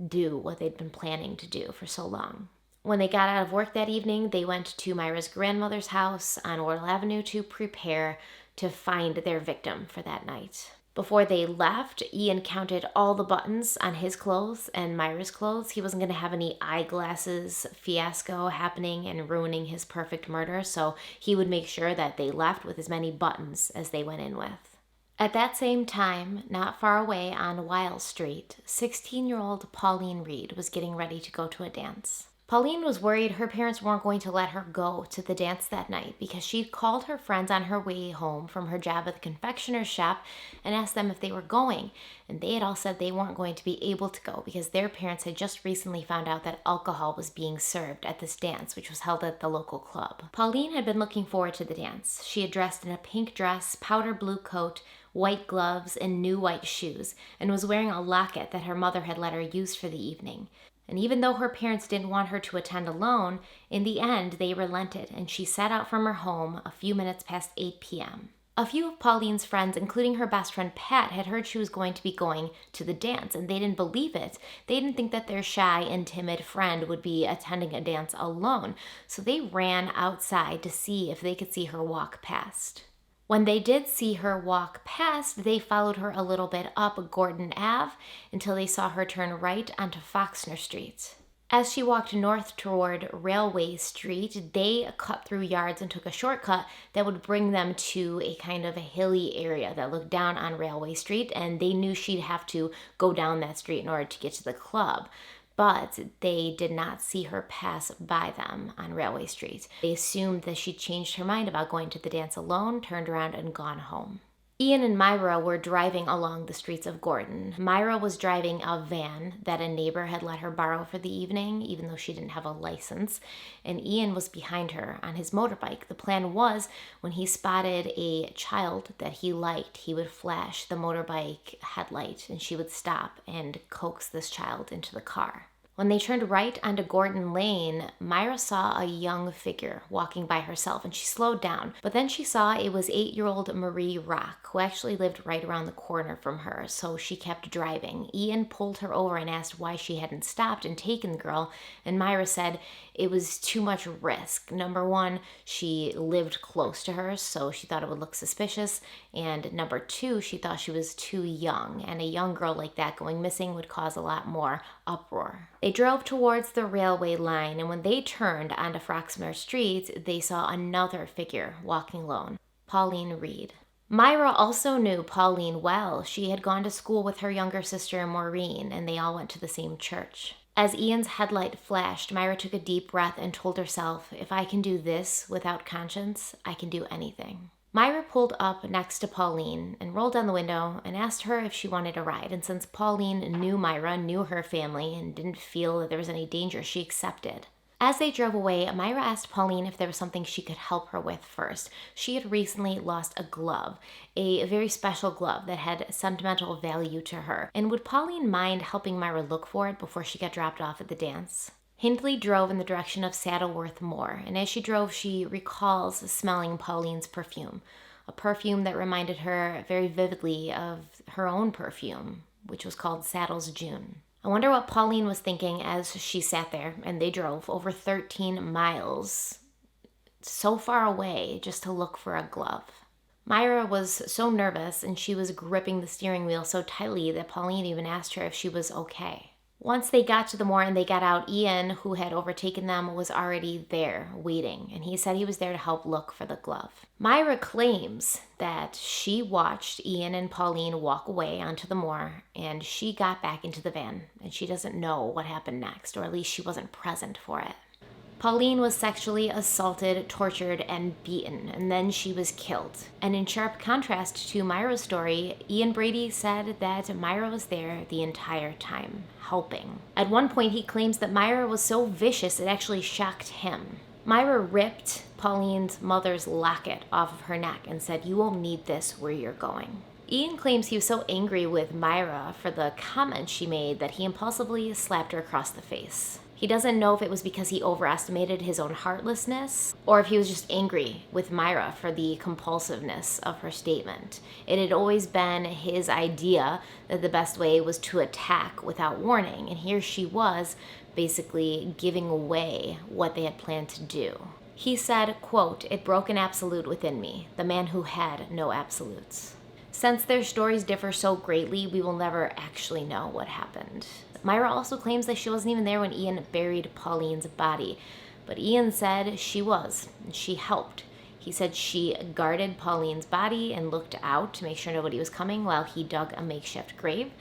do what they'd been planning to do for so long. When they got out of work that evening, they went to Myra's grandmother's house on Wardle Avenue to prepare to find their victim for that night. Before they left, Ian counted all the buttons on his clothes and Myra's clothes. He wasn't going to have any eyeglasses fiasco happening and ruining his perfect murder, so he would make sure that they left with as many buttons as they went in with. At that same time, not far away on Weil Street, 16-year-old Pauline Reade was getting ready to go to a dance. Pauline was worried her parents weren't going to let her go to the dance that night because she'd called her friends on her way home from her job at the confectioner's shop and asked them if they were going, and they had all said they weren't going to be able to go because their parents had just recently found out that alcohol was being served at this dance, which was held at the local club. Pauline had been looking forward to the dance. She had dressed in a pink dress, powder blue coat, white gloves, and new white shoes, and was wearing a locket that her mother had let her use for the evening. And even though her parents didn't want her to attend alone, in the end they relented, and she set out from her home a few minutes past 8 p.m. A few of Pauline's friends, including her best friend Pat, had heard she was going to be going to the dance, and they didn't believe it. They didn't think that their shy and timid friend would be attending a dance alone, so they ran outside to see if they could see her walk past. When they did see her walk past, they followed her a little bit up Gordon Ave until they saw her turn right onto Foxner Street. As she walked north toward Railway Street, they cut through yards and took a shortcut that would bring them to a kind of a hilly area that looked down on Railway Street, and they knew she'd have to go down that street in order to get to the club. But they did not see her pass by them on Railway Street. They assumed that she'd changed her mind about going to the dance alone, turned around, and gone home. Ian and Myra were driving along the streets of Gordon. Myra was driving a van that a neighbor had let her borrow for the evening, even though she didn't have a license, and Ian was behind her on his motorbike. The plan was, when he spotted a child that he liked, he would flash the motorbike headlight, and she would stop and coax this child into the car. When they turned right onto Gordon Lane, Myra saw a young figure walking by herself, and she slowed down. But then she saw it was 8-year-old Marie Rock, who actually lived right around the corner from her, so she kept driving. Ian pulled her over and asked why she hadn't stopped and taken the girl, and Myra said it was too much risk. Number one, she lived close to her, so she thought it would look suspicious, and number two, she thought she was too young, and a young girl like that going missing would cause a lot more uproar. They drove towards the railway line, and when they turned onto Froxmere Street, they saw another figure walking alone, Pauline Reade. Myra also knew Pauline well. She had gone to school with her younger sister, Maureen, and they all went to the same church. As Ian's headlight flashed, Myra took a deep breath and told herself, if I can do this without conscience, I can do anything. Myra pulled up next to Pauline and rolled down the window and asked her if she wanted a ride. And since Pauline knew Myra, knew her family, and didn't feel that there was any danger, she accepted. As they drove away, Myra asked Pauline if there was something she could help her with first. She had recently lost a glove, a very special glove that had sentimental value to her. And would Pauline mind helping Myra look for it before she got dropped off at the dance? Hindley drove in the direction of Saddleworth Moor, and as she drove, she recalls smelling Pauline's perfume, a perfume that reminded her very vividly of her own perfume, which was called Saddle's June. I wonder what Pauline was thinking as she sat there and they drove over 13 miles, so far away, just to look for a glove. Myra was so nervous and she was gripping the steering wheel so tightly that Pauline even asked her if she was okay. Once they got to the moor and they got out, Ian, who had overtaken them, was already there waiting, and he said he was there to help look for the glove. Myra claims that she watched Ian and Pauline walk away onto the moor, and she got back into the van, and she doesn't know what happened next, or at least she wasn't present for it. Pauline was sexually assaulted, tortured, and beaten, and then she was killed. And in sharp contrast to Myra's story, Ian Brady said that Myra was there the entire time, helping. At one point, he claims that Myra was so vicious it actually shocked him. Myra ripped Pauline's mother's locket off of her neck and said, "You will need this where you're going." Ian claims he was so angry with Myra for the comment she made that he impulsively slapped her across the face. He doesn't know if it was because he overestimated his own heartlessness or if he was just angry with Myra for the compulsiveness of her statement. It had always been his idea that the best way was to attack without warning, and here she was basically giving away what they had planned to do. He said, quote, "It broke an absolute within me, the man who had no absolutes." Since their stories differ so greatly, we will never actually know what happened. Myra also claims that she wasn't even there when Ian buried Pauline's body, but Ian said she was, and she helped. He said she guarded Pauline's body and looked out to make sure nobody was coming while he dug a makeshift grave.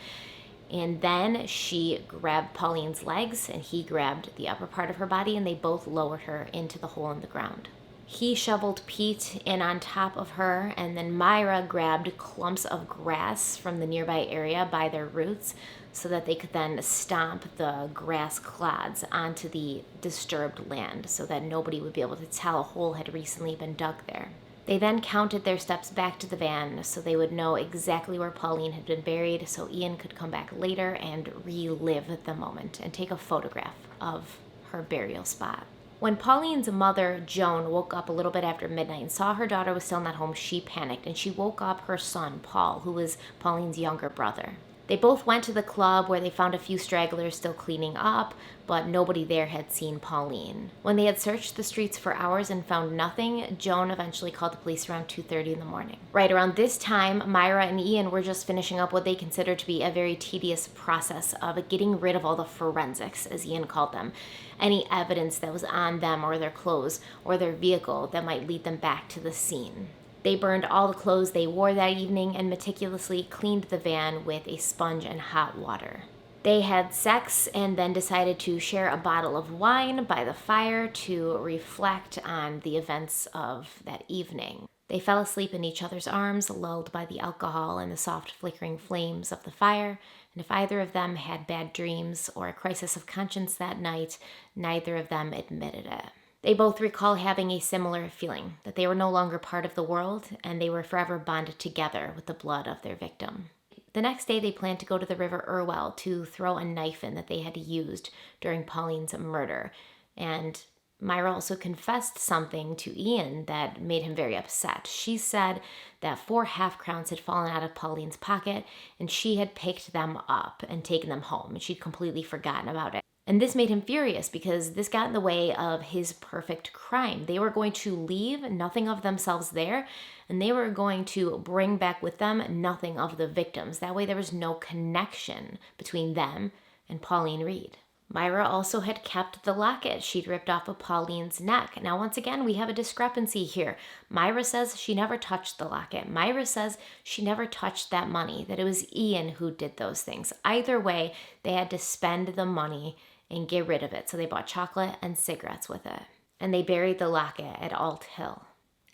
And then she grabbed Pauline's legs and he grabbed the upper part of her body, and they both lowered her into the hole in the ground. He shoveled peat in on top of her, and then Myra grabbed clumps of grass from the nearby area by their roots so that they could then stomp the grass clods onto the disturbed land so that nobody would be able to tell a hole had recently been dug there. They then counted their steps back to the van so they would know exactly where Pauline had been buried, so Ian could come back later and relive the moment and take a photograph of her burial spot. When Pauline's mother, Joan, woke up a little bit after midnight and saw her daughter was still not home, she panicked, and she woke up her son, Paul, who was Pauline's younger brother. They both went to the club where they found a few stragglers still cleaning up, but nobody there had seen Pauline. When they had searched the streets for hours and found nothing, Joan eventually called the police around 2:30 in the morning. Right around this time, Myra and Ian were just finishing up what they considered to be a very tedious process of getting rid of all the forensics, as Ian called them, any evidence that was on them or their clothes or their vehicle that might lead them back to the scene. They burned all the clothes they wore that evening and meticulously cleaned the van with a sponge and hot water. They had sex and then decided to share a bottle of wine by the fire to reflect on the events of that evening. They fell asleep in each other's arms, lulled by the alcohol and the soft flickering flames of the fire, and if either of them had bad dreams or a crisis of conscience that night, neither of them admitted it. They both recall having a similar feeling, that they were no longer part of the world and they were forever bonded together with the blood of their victim. The next day, they planned to go to the River Irwell to throw a knife in that they had used during Pauline's murder. And Myra also confessed something to Ian that made him very upset. She said that 4 half-crowns had fallen out of Pauline's pocket, and she had picked them up and taken them home, and she'd completely forgotten about it. And this made him furious because this got in the way of his perfect crime. They were going to leave nothing of themselves there, and they were going to bring back with them nothing of the victims. That way there was no connection between them and Pauline Reade. Myra also had kept the locket she'd ripped off of Pauline's neck. Now, once again, we have a discrepancy here. Myra says she never touched the locket. Myra says she never touched that money, that it was Ian who did those things. Either way, they had to spend the money and get rid of it. So they bought chocolate and cigarettes with it. And they buried the locket at Alt Hill.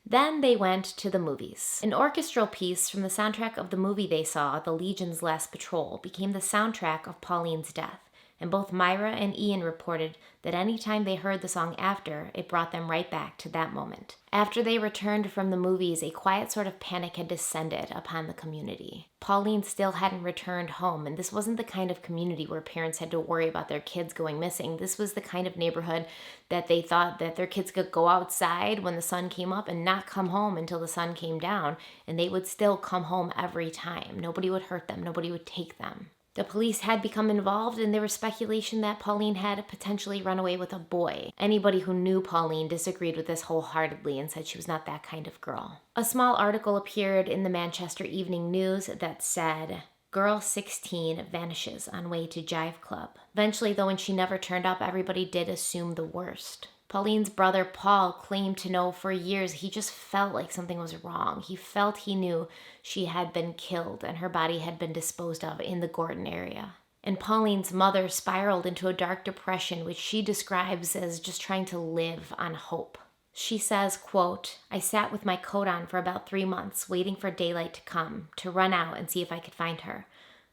Then they went to the movies. An orchestral piece from the soundtrack of the movie they saw, The Legion's Last Patrol, became the soundtrack of Pauline's death. And both Myra and Ian reported that any time they heard the song after, it brought them right back to that moment. After they returned from the movies, a quiet sort of panic had descended upon the community. Pauline still hadn't returned home, and this wasn't the kind of community where parents had to worry about their kids going missing. This was the kind of neighborhood that they thought that their kids could go outside when the sun came up and not come home until the sun came down, and they would still come home every time. Nobody would hurt them. Nobody would take them. The police had become involved, and there was speculation that Pauline had potentially run away with a boy. Anybody who knew Pauline disagreed with this wholeheartedly and said she was not that kind of girl. A small article appeared in the Manchester Evening News that said, "Girl 16 vanishes on way to Jive Club." Eventually, though, when she never turned up, everybody did assume the worst. Pauline's brother Paul claimed to know for years he just felt like something was wrong. He felt he knew she had been killed and her body had been disposed of in the Gorton area. And Pauline's mother spiraled into a dark depression, which she describes as just trying to live on hope. She says, quote, "I sat with my coat on for about 3 months, waiting for daylight to come, to run out and see if I could find her.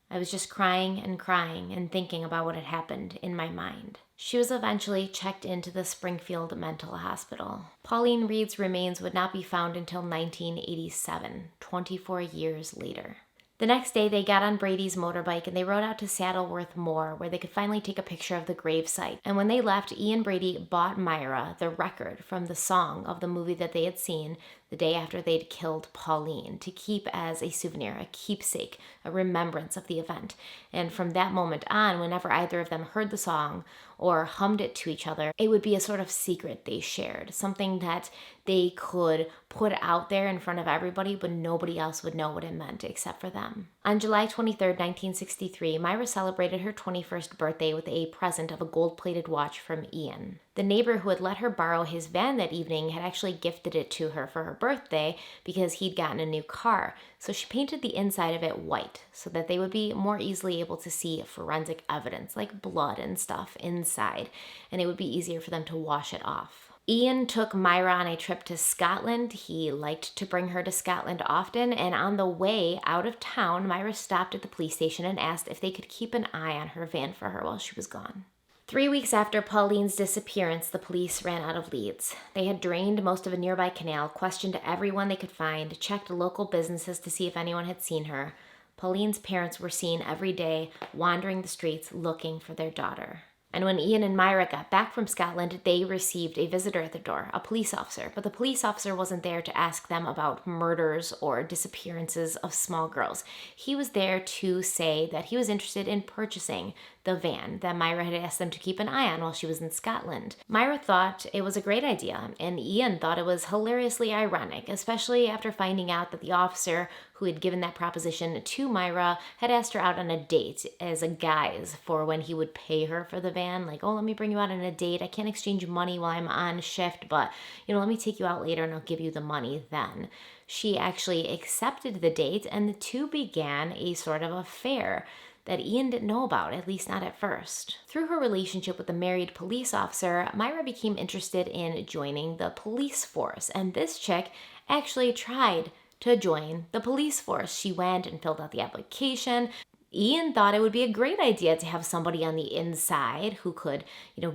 I was just crying and thinking about what had happened in my mind." She was eventually checked into the Springfield Mental Hospital. Pauline Reade's remains would not be found until 1987, 24 years later. The next day, they got on Brady's motorbike and they rode out to Saddleworth Moor, where they could finally take a picture of the gravesite. And when they left, Ian Brady bought Myra the record from the song of the movie that they had seen the day after they'd killed Pauline, to keep as a souvenir, a keepsake, a remembrance of the event. And from that moment on, whenever either of them heard the song or hummed it to each other, it would be a sort of secret they shared, something that they could put out there in front of everybody, but nobody else would know what it meant except for them. On July 23rd, 1963, Myra celebrated her 21st birthday with a present of a gold-plated watch from Ian. The neighbor who had let her borrow his van that evening had actually gifted it to her for her birthday because he'd gotten a new car. So she painted the inside of it white so that they would be more easily able to see forensic evidence like blood and stuff inside, and it would be easier for them to wash it off. Ian took Myra on a trip to Scotland. He liked to bring her to Scotland often, and on the way out of town, Myra stopped at the police station and asked if they could keep an eye on her van for her while she was gone. 3 weeks after Pauline's disappearance, the police ran out of leads. They had drained most of a nearby canal, questioned everyone they could find, checked local businesses to see if anyone had seen her. Pauline's parents were seen every day wandering the streets looking for their daughter. And when Ian and Myra got back from Scotland, they received a visitor at the door, a police officer. But the police officer wasn't there to ask them about murders or disappearances of small girls. He was there to say that he was interested in purchasing the van that Myra had asked them to keep an eye on while she was in Scotland. Myra thought it was a great idea, and Ian thought it was hilariously ironic, especially after finding out that the officer who had given that proposition to Myra had asked her out on a date as a guise for when he would pay her for the van. Like, oh, let me bring you out on a date. I can't exchange money while I'm on shift, but, let me take you out later and I'll give you the money then. She actually accepted the date, and the two began a sort of affair that Ian didn't know about, at least not at first. Through her relationship with the married police officer, Myra became interested in joining the police force, and this chick actually tried to join the police force. She went and filled out the application, Ian thought it would be a great idea to have somebody on the inside who could,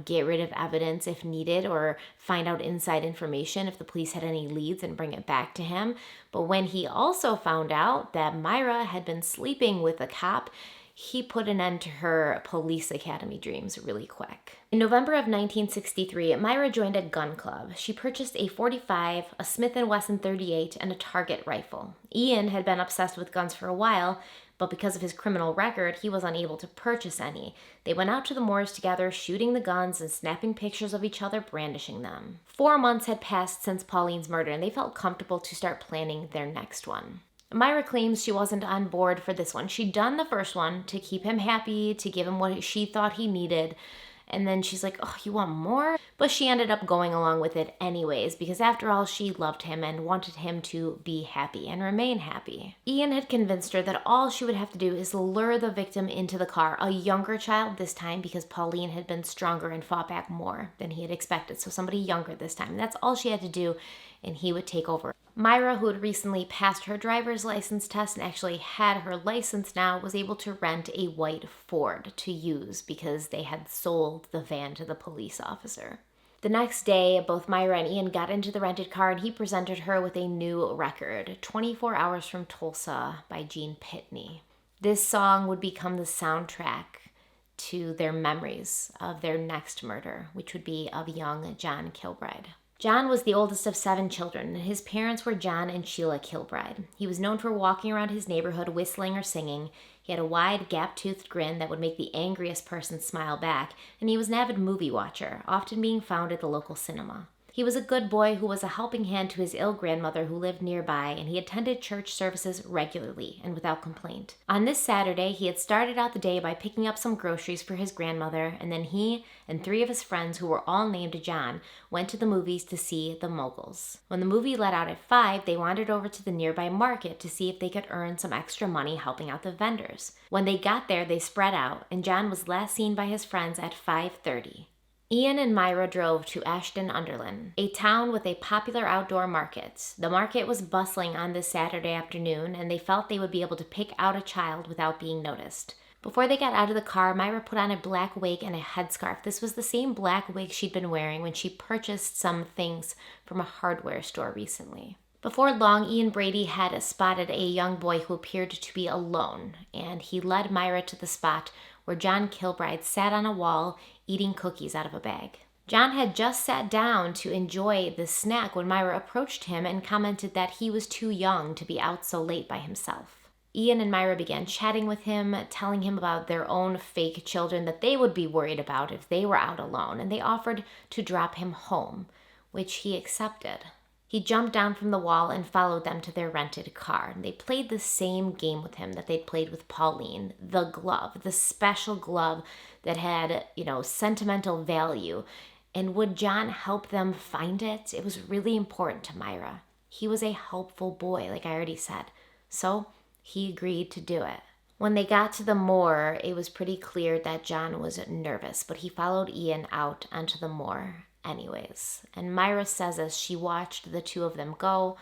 get rid of evidence if needed or find out inside information if the police had any leads and bring it back to him. But when he also found out that Myra had been sleeping with a cop, he put an end to her police academy dreams really quick. In November of 1963, Myra joined a gun club. She purchased a .45, a Smith & Wesson .38, and a target rifle. Ian had been obsessed with guns for a while, but because of his criminal record, he was unable to purchase any. They went out to the moors together, shooting the guns and snapping pictures of each other, brandishing them. 4 months had passed since Pauline's murder, and they felt comfortable to start planning their next one. Myra claims she wasn't on board for this one. She'd done the first one to keep him happy, to give him what she thought he needed. And then she's like, oh, you want more? But she ended up going along with it anyways, because after all, she loved him and wanted him to be happy and remain happy. Ian had convinced her that all she would have to do is lure the victim into the car, a younger child this time because Pauline had been stronger and fought back more than he had expected. So somebody younger this time. That's all she had to do, and he would take over. Myra, who had recently passed her driver's license test and actually had her license now, was able to rent a white Ford to use because they had sold the van to the police officer. The next day, both Myra and Ian got into the rented car, and he presented her with a new record, 24 Hours from Tulsa by Gene Pitney. This song would become the soundtrack to their memories of their next murder, which would be of young John Kilbride. John was the oldest of 7 children, and his parents were John and Sheila Kilbride. He was known for walking around his neighborhood whistling or singing. He had a wide, gap-toothed grin that would make the angriest person smile back, and he was an avid movie watcher, often being found at the local cinema. He was a good boy who was a helping hand to his ill grandmother who lived nearby, and he attended church services regularly and without complaint. On this Saturday, he had started out the day by picking up some groceries for his grandmother, and then he and 3 of his friends, who were all named John, went to the movies to see The Moguls. When the movie let out at 5, they wandered over to the nearby market to see if they could earn some extra money helping out the vendors. When they got there, they spread out, and John was last seen by his friends at 5:30. Ian and Myra drove to Ashton-under-Lyne, a town with a popular outdoor market. The market was bustling on this Saturday afternoon, and they felt they would be able to pick out a child without being noticed. Before they got out of the car, Myra put on a black wig and a headscarf. This was the same black wig she'd been wearing when she purchased some things from a hardware store recently. Before long, Ian Brady had spotted a young boy who appeared to be alone, and he led Myra to the spot where John Kilbride sat on a wall eating cookies out of a bag. John had just sat down to enjoy the snack when Myra approached him and commented that he was too young to be out so late by himself. Ian and Myra began chatting with him, telling him about their own fake children that they would be worried about if they were out alone, and they offered to drop him home, which he accepted. He jumped down from the wall and followed them to their rented car. They played the same game with him that they'd played with Pauline, the glove, the special glove that had, sentimental value. And would John help them find it? It was really important to Myra. He was a helpful boy, like I already said. So he agreed to do it. When they got to the moor, it was pretty clear that John was nervous, but he followed Ian out onto the moor anyways. And Myra says as she watched the 2 of them go,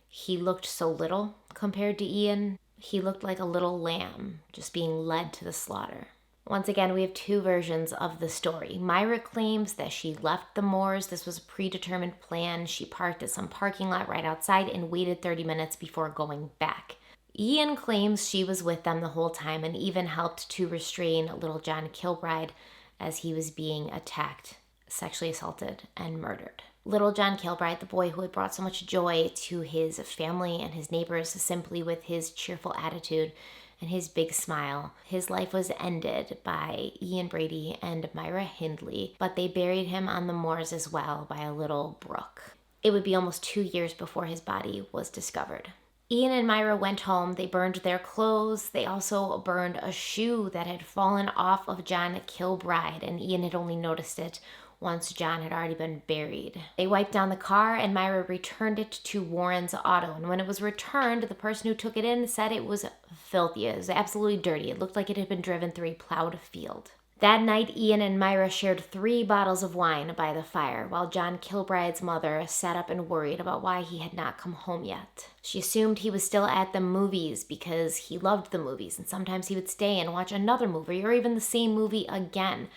he looked so little compared to Ian. He looked like a little lamb just being led to the slaughter. Once again, we have 2 versions of the story. Myra claims that she left the moors. This was a predetermined plan. She parked at some parking lot right outside and waited 30 minutes before going back. Ian claims she was with them the whole time and even helped to restrain little John Kilbride as he was being attacked, sexually assaulted, and murdered. Little John Kilbride, the boy who had brought so much joy to his family and his neighbors simply with his cheerful attitude and his big smile, his life was ended by Ian Brady and Myra Hindley, but they buried him on the moors as well by a little brook. It would be almost 2 years before his body was discovered. Ian and Myra went home. They burned their clothes. They also burned a shoe that had fallen off of John Kilbride, and Ian had only noticed it once John had already been buried. They wiped down the car, and Myra returned it to Warren's Auto. And when it was returned, the person who took it in said it was filthy. It was absolutely dirty. It looked like it had been driven through a plowed field. That night, Ian and Myra shared 3 bottles of wine by the fire, while John Kilbride's mother sat up and worried about why he had not come home yet. She assumed he was still at the movies because he loved the movies, and sometimes he would stay and watch another movie or even the same movie again.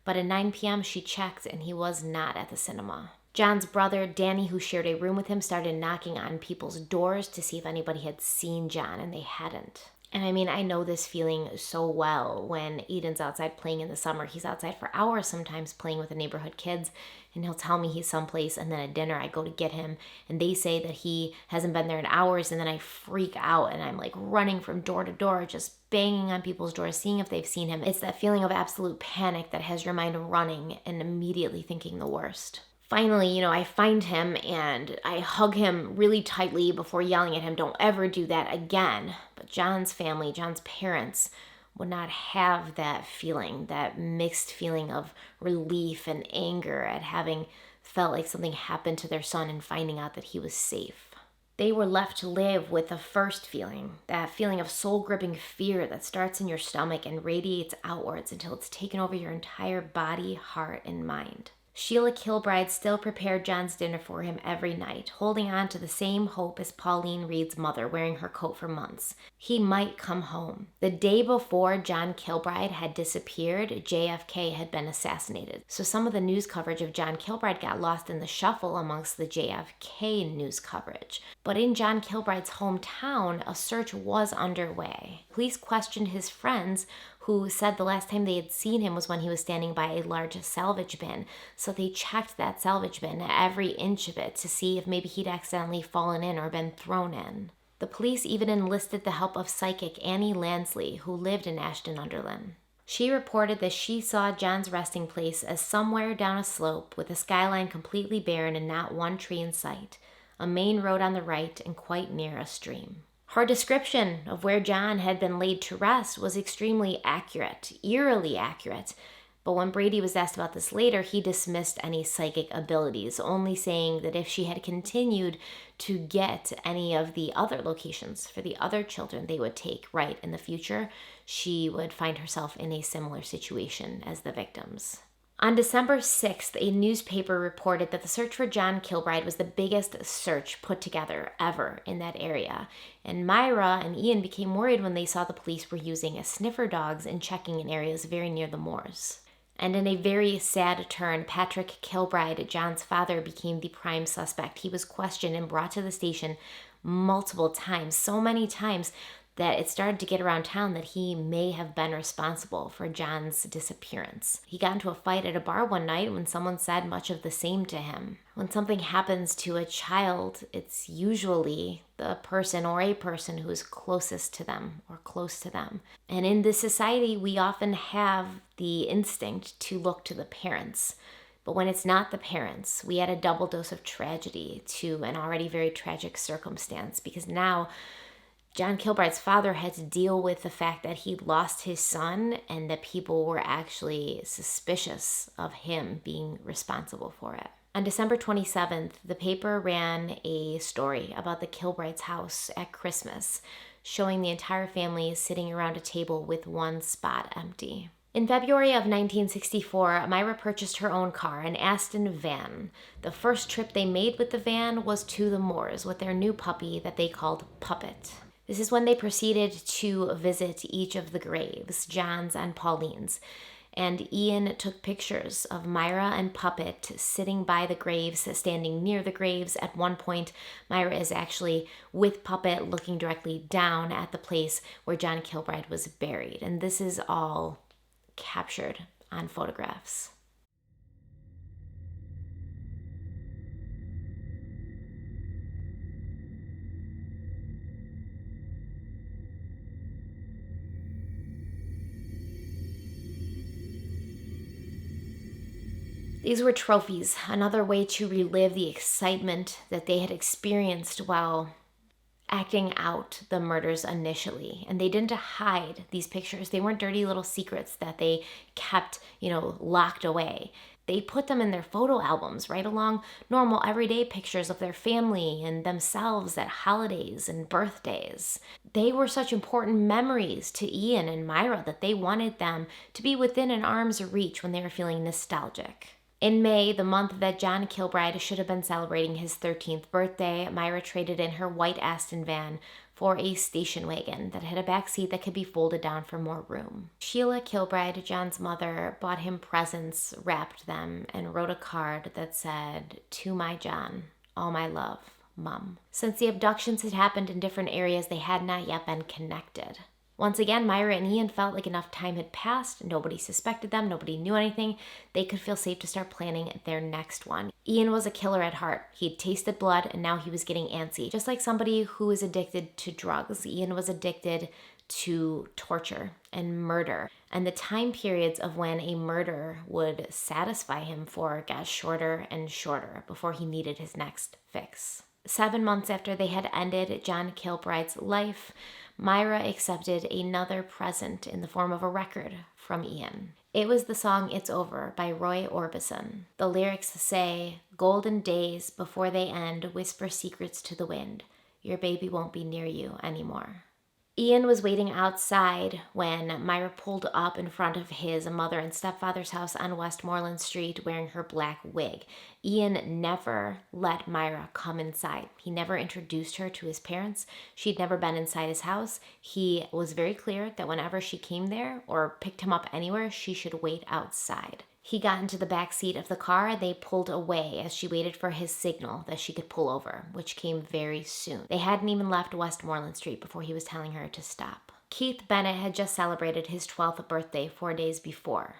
But at 9 p.m. she checked and he was not at the cinema. John's brother, Danny, who shared a room with him, started knocking on people's doors to see if anybody had seen John, and they hadn't. And I mean, I know this feeling so well. When Aiden's outside playing in the summer, he's outside for hours sometimes playing with the neighborhood kids, and he'll tell me he's someplace, and then at dinner I go to get him, and they say that he hasn't been there in hours, and then I freak out, and I'm like running from door to door, just banging on people's doors, seeing if they've seen him. It's that feeling of absolute panic that has your mind running and immediately thinking the worst. Finally, I find him and I hug him really tightly before yelling at him, "Don't ever do that again." But John's family, John's parents, would not have that feeling, that mixed feeling of relief and anger at having felt like something happened to their son and finding out that he was safe. They were left to live with the first feeling, that feeling of soul-gripping fear that starts in your stomach and radiates outwards until it's taken over your entire body, heart, and mind. Sheila Kilbride still prepared John's dinner for him every night, holding on to the same hope as Pauline Reade's mother, wearing her coat for months. He might come home. The day before John Kilbride had disappeared, JFK had been assassinated. So some of the news coverage of John Kilbride got lost in the shuffle amongst the JFK news coverage. But in John Kilbride's hometown, a search was underway. Police questioned his friends, who said the last time they had seen him was when he was standing by a large salvage bin. So they checked that salvage bin, every inch of it, to see if maybe he'd accidentally fallen in or been thrown in. The police even enlisted the help of psychic Annie Lansley, who lived in Ashton-under-Lyne. She reported that she saw John's resting place as somewhere down a slope with the skyline completely barren and not one tree in sight, a main road on the right, and quite near a stream. Her description of where John had been laid to rest was extremely accurate, eerily accurate. But when Brady was asked about this later, he dismissed any psychic abilities, only saying that if she had continued to get any of the other locations for the other children they would take right in the future, she would find herself in a similar situation as the victims. On December 6th, a newspaper reported that the search for John Kilbride was the biggest search put together ever in that area. And Myra and Ian became worried when they saw the police were using sniffer dogs and checking in areas very near the moors. And in a very sad turn, Patrick Kilbride, John's father, became the prime suspect. He was questioned and brought to the station multiple times, so many times that it started to get around town that he may have been responsible for John's disappearance. He got into a fight at a bar one night when someone said much of the same to him. When something happens to a child, it's usually the person or a person who is closest to them or close to them. And in this society, we often have the instinct to look to the parents. But when it's not the parents, we add a double dose of tragedy to an already very tragic circumstance, because now John Kilbride's father had to deal with the fact that he'd lost his son and that people were actually suspicious of him being responsible for it. On December 27th, the paper ran a story about the Kilbride's house at Christmas, showing the entire family sitting around a table with one spot empty. In February of 1964, Myra purchased her own car, an Aston van. The first trip they made with the van was to the moors with their new puppy that they called Puppet. This is when they proceeded to visit each of the graves, John's and Pauline's. And Ian took pictures of Myra and Puppet sitting by the graves, standing near the graves. At one point, Myra is actually with Puppet looking directly down at the place where John Kilbride was buried. And this is all captured on photographs. These were trophies, another way to relive the excitement that they had experienced while acting out the murders initially. And they didn't hide these pictures. They weren't dirty little secrets that they kept, locked away. They put them in their photo albums right along normal everyday pictures of their family and themselves at holidays and birthdays. They were such important memories to Ian and Myra that they wanted them to be within an arm's reach when they were feeling nostalgic. In May, the month that John Kilbride should have been celebrating his 13th birthday, Myra traded in her white Aston van for a station wagon that had a back seat that could be folded down for more room. Sheila Kilbride, John's mother, bought him presents, wrapped them, and wrote a card that said, "To my John, all my love, Mum." Since the abductions had happened in different areas, they had not yet been connected. Once again, Myra and Ian felt like enough time had passed. Nobody suspected them. Nobody knew anything. They could feel safe to start planning their next one. Ian was a killer at heart. He'd tasted blood, and now he was getting antsy. Just like somebody who is addicted to drugs, Ian was addicted to torture and murder. And the time periods of when a murder would satisfy him for got shorter and shorter before he needed his next fix. 7 months after they had ended John Kilbride's life, Myra accepted another present in the form of a record from Ian. It was the song "It's Over" by Roy Orbison. The lyrics say, "Golden days before they end, whisper secrets to the wind. Your baby won't be near you anymore." Ian was waiting outside when Myra pulled up in front of his mother and stepfather's house on Westmoreland Street wearing her black wig. Ian never let Myra come inside. He never introduced her to his parents. She'd never been inside his house. He was very clear that whenever she came there or picked him up anywhere, she should wait outside. He got into the back seat of the car. They pulled away as she waited for his signal that she could pull over, which came very soon. They hadn't even left Westmoreland Street before he was telling her to stop. Keith Bennett had just celebrated his 12th birthday 4 days before.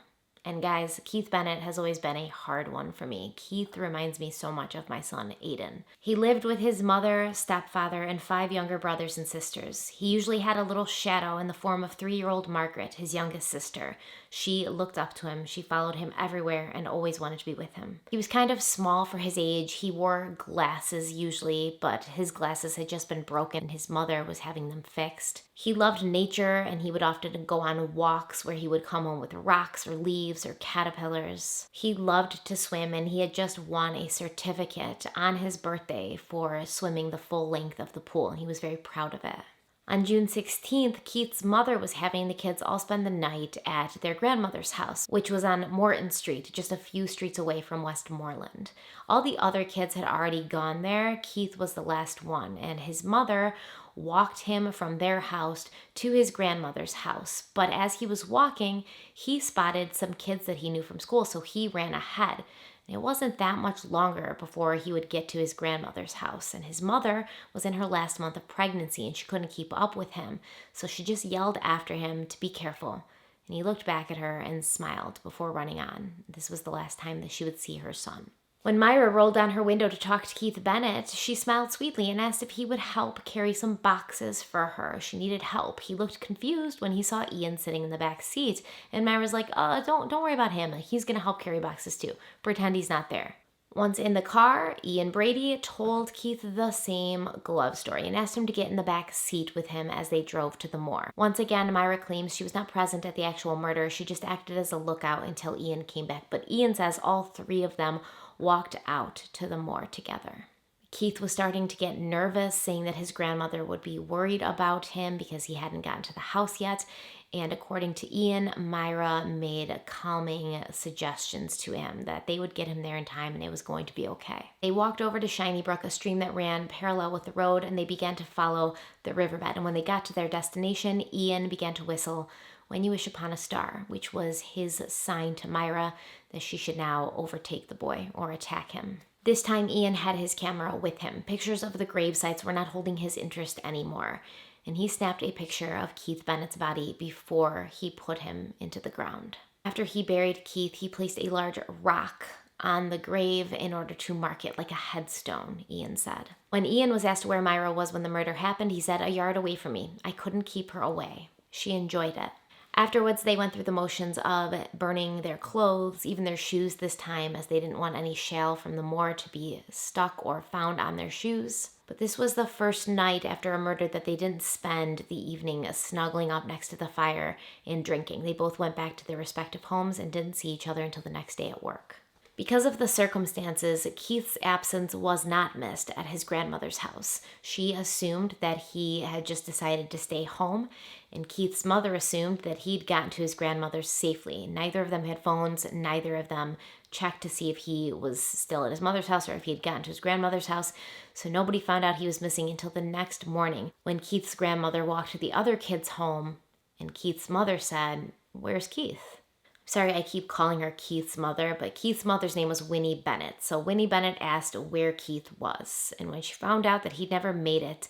And guys, Keith Bennett has always been a hard one for me. Keith reminds me so much of my son, Aiden. He lived with his mother, stepfather, and 5 younger brothers and sisters. He usually had a little shadow in the form of 3-year-old Margaret, his youngest sister. She looked up to him, she followed him everywhere, and always wanted to be with him. He was kind of small for his age. He wore glasses usually, but his glasses had just been broken. His mother was having them fixed. He loved nature, and he would often go on walks where he would come home with rocks or leaves or caterpillars. He loved to swim, and he had just won a certificate on his birthday for swimming the full length of the pool, and he was very proud of it. On June 16th, Keith's mother was having the kids all spend the night at their grandmother's house, which was on Morton Street, just a few streets away from Westmoreland. All the other kids had already gone there. Keith was the last one, and his mother walked him from their house to his grandmother's house. But as he was walking, he spotted some kids that he knew from school, so he ran ahead. It wasn't that much longer before he would get to his grandmother's house, and his mother was in her last month of pregnancy and she couldn't keep up with him, so she just yelled after him to be careful, and he looked back at her and smiled before running on. This was the last time that she would see her son. When Myra rolled down her window to talk to Keith Bennett, she smiled sweetly and asked if he would help carry some boxes for her. She needed help. He looked confused when he saw Ian sitting in the back seat, and Myra's like, don't worry about him. He's going to help carry boxes too. Pretend he's not there. Once in the car, Ian Brady told Keith the same glove story and asked him to get in the back seat with him as they drove to the moor. Once again, Myra claims she was not present at the actual murder. She just acted as a lookout until Ian came back. But Ian says all 3 of them walked out to the moor together. Keith was starting to get nervous, saying that his grandmother would be worried about him because he hadn't gotten to the house yet. And according to Ian, Myra made calming suggestions to him that they would get him there in time and it was going to be okay. They walked over to Shiny Brook, a stream that ran parallel with the road, and they began to follow the riverbed. And when they got to their destination, Ian began to whistle "When You Wish Upon a Star," which was his sign to Myra that she should now overtake the boy or attack him. This time, Ian had his camera with him. Pictures of the grave sites were not holding his interest anymore, and he snapped a picture of Keith Bennett's body before he put him into the ground. After he buried Keith, he placed a large rock on the grave in order to mark it like a headstone, Ian said. When Ian was asked where Myra was when the murder happened, he said, "A yard away from me. I couldn't keep her away. She enjoyed it." Afterwards, they went through the motions of burning their clothes, even their shoes this time, as they didn't want any shale from the moor to be stuck or found on their shoes. But this was the first night after a murder that they didn't spend the evening snuggling up next to the fire and drinking. They both went back to their respective homes and didn't see each other until the next day at work. Because of the circumstances, Keith's absence was not missed at his grandmother's house. She assumed that he had just decided to stay home, and Keith's mother assumed that he'd gotten to his grandmother's safely. Neither of them had phones, neither of them checked to see if he was still at his mother's house or if he had gotten to his grandmother's house, so nobody found out he was missing until the next morning when Keith's grandmother walked to the other kids' home, and Keith's mother said, "Where's Keith?" Sorry, I keep calling her Keith's mother, but Keith's mother's name was Winnie Bennett. So Winnie Bennett asked where Keith was. And when she found out that he'd never made it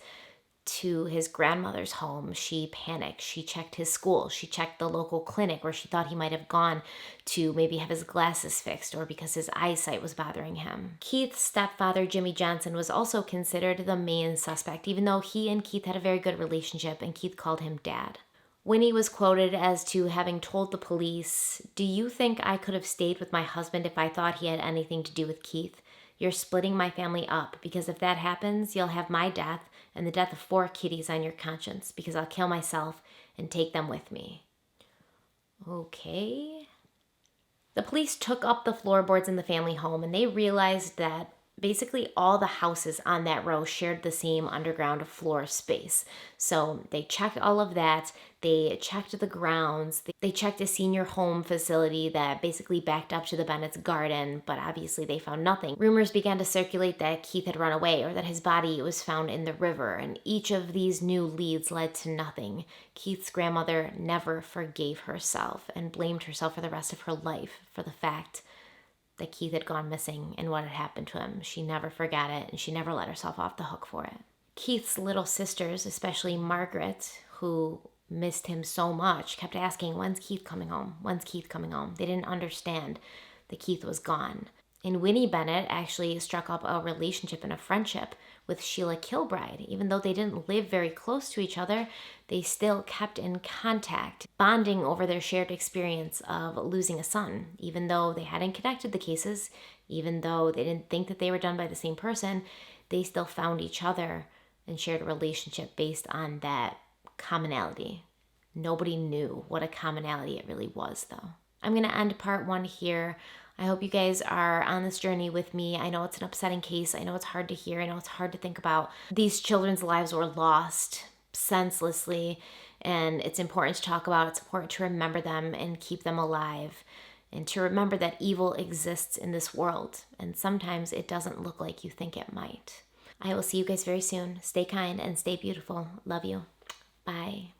to his grandmother's home, she panicked. She checked his school. She checked the local clinic where she thought he might have gone to maybe have his glasses fixed or because his eyesight was bothering him. Keith's stepfather, Jimmy Johnson, was also considered the main suspect, even though he and Keith had a very good relationship and Keith called him Dad. Winnie was quoted as to having told the police, "Do you think I could have stayed with my husband if I thought he had anything to do with Keith? You're splitting my family up, because if that happens, you'll have my death and the death of 4 kiddies on your conscience, because I'll kill myself and take them with me." Okay. The police took up the floorboards in the family home, and they realized that basically all the houses on that row shared the same underground floor space. So they checked all of that. They checked the grounds. They checked a senior home facility that basically backed up to the Bennett's garden, but obviously they found nothing. Rumors began to circulate that Keith had run away or that his body was found in the river, and each of these new leads led to nothing. Keith's grandmother never forgave herself and blamed herself for the rest of her life for the fact that Keith had gone missing and what had happened to him. She never forgot it, and she never let herself off the hook for it. Keith's little sisters, especially Margaret, who missed him so much, kept asking, "When's Keith coming home? When's Keith coming home?" They didn't understand that Keith was gone. And Winnie Bennett actually struck up a relationship and a friendship with Sheila Kilbride. Even though they didn't live very close to each other, they still kept in contact, bonding over their shared experience of losing a son. Even though they hadn't connected the cases, even though they didn't think that they were done by the same person, they still found each other and shared a relationship based on that commonality. Nobody knew what a commonality it really was, though. I'm going to end part 1 here. I hope you guys are on this journey with me. I know it's an upsetting case. I know it's hard to hear. I know it's hard to think about. These children's lives were lost senselessly, and it's important to talk about. It's important to remember them and keep them alive, and to remember that evil exists in this world, and sometimes it doesn't look like you think it might. I will see you guys very soon. Stay kind and stay beautiful. Love you. Bye.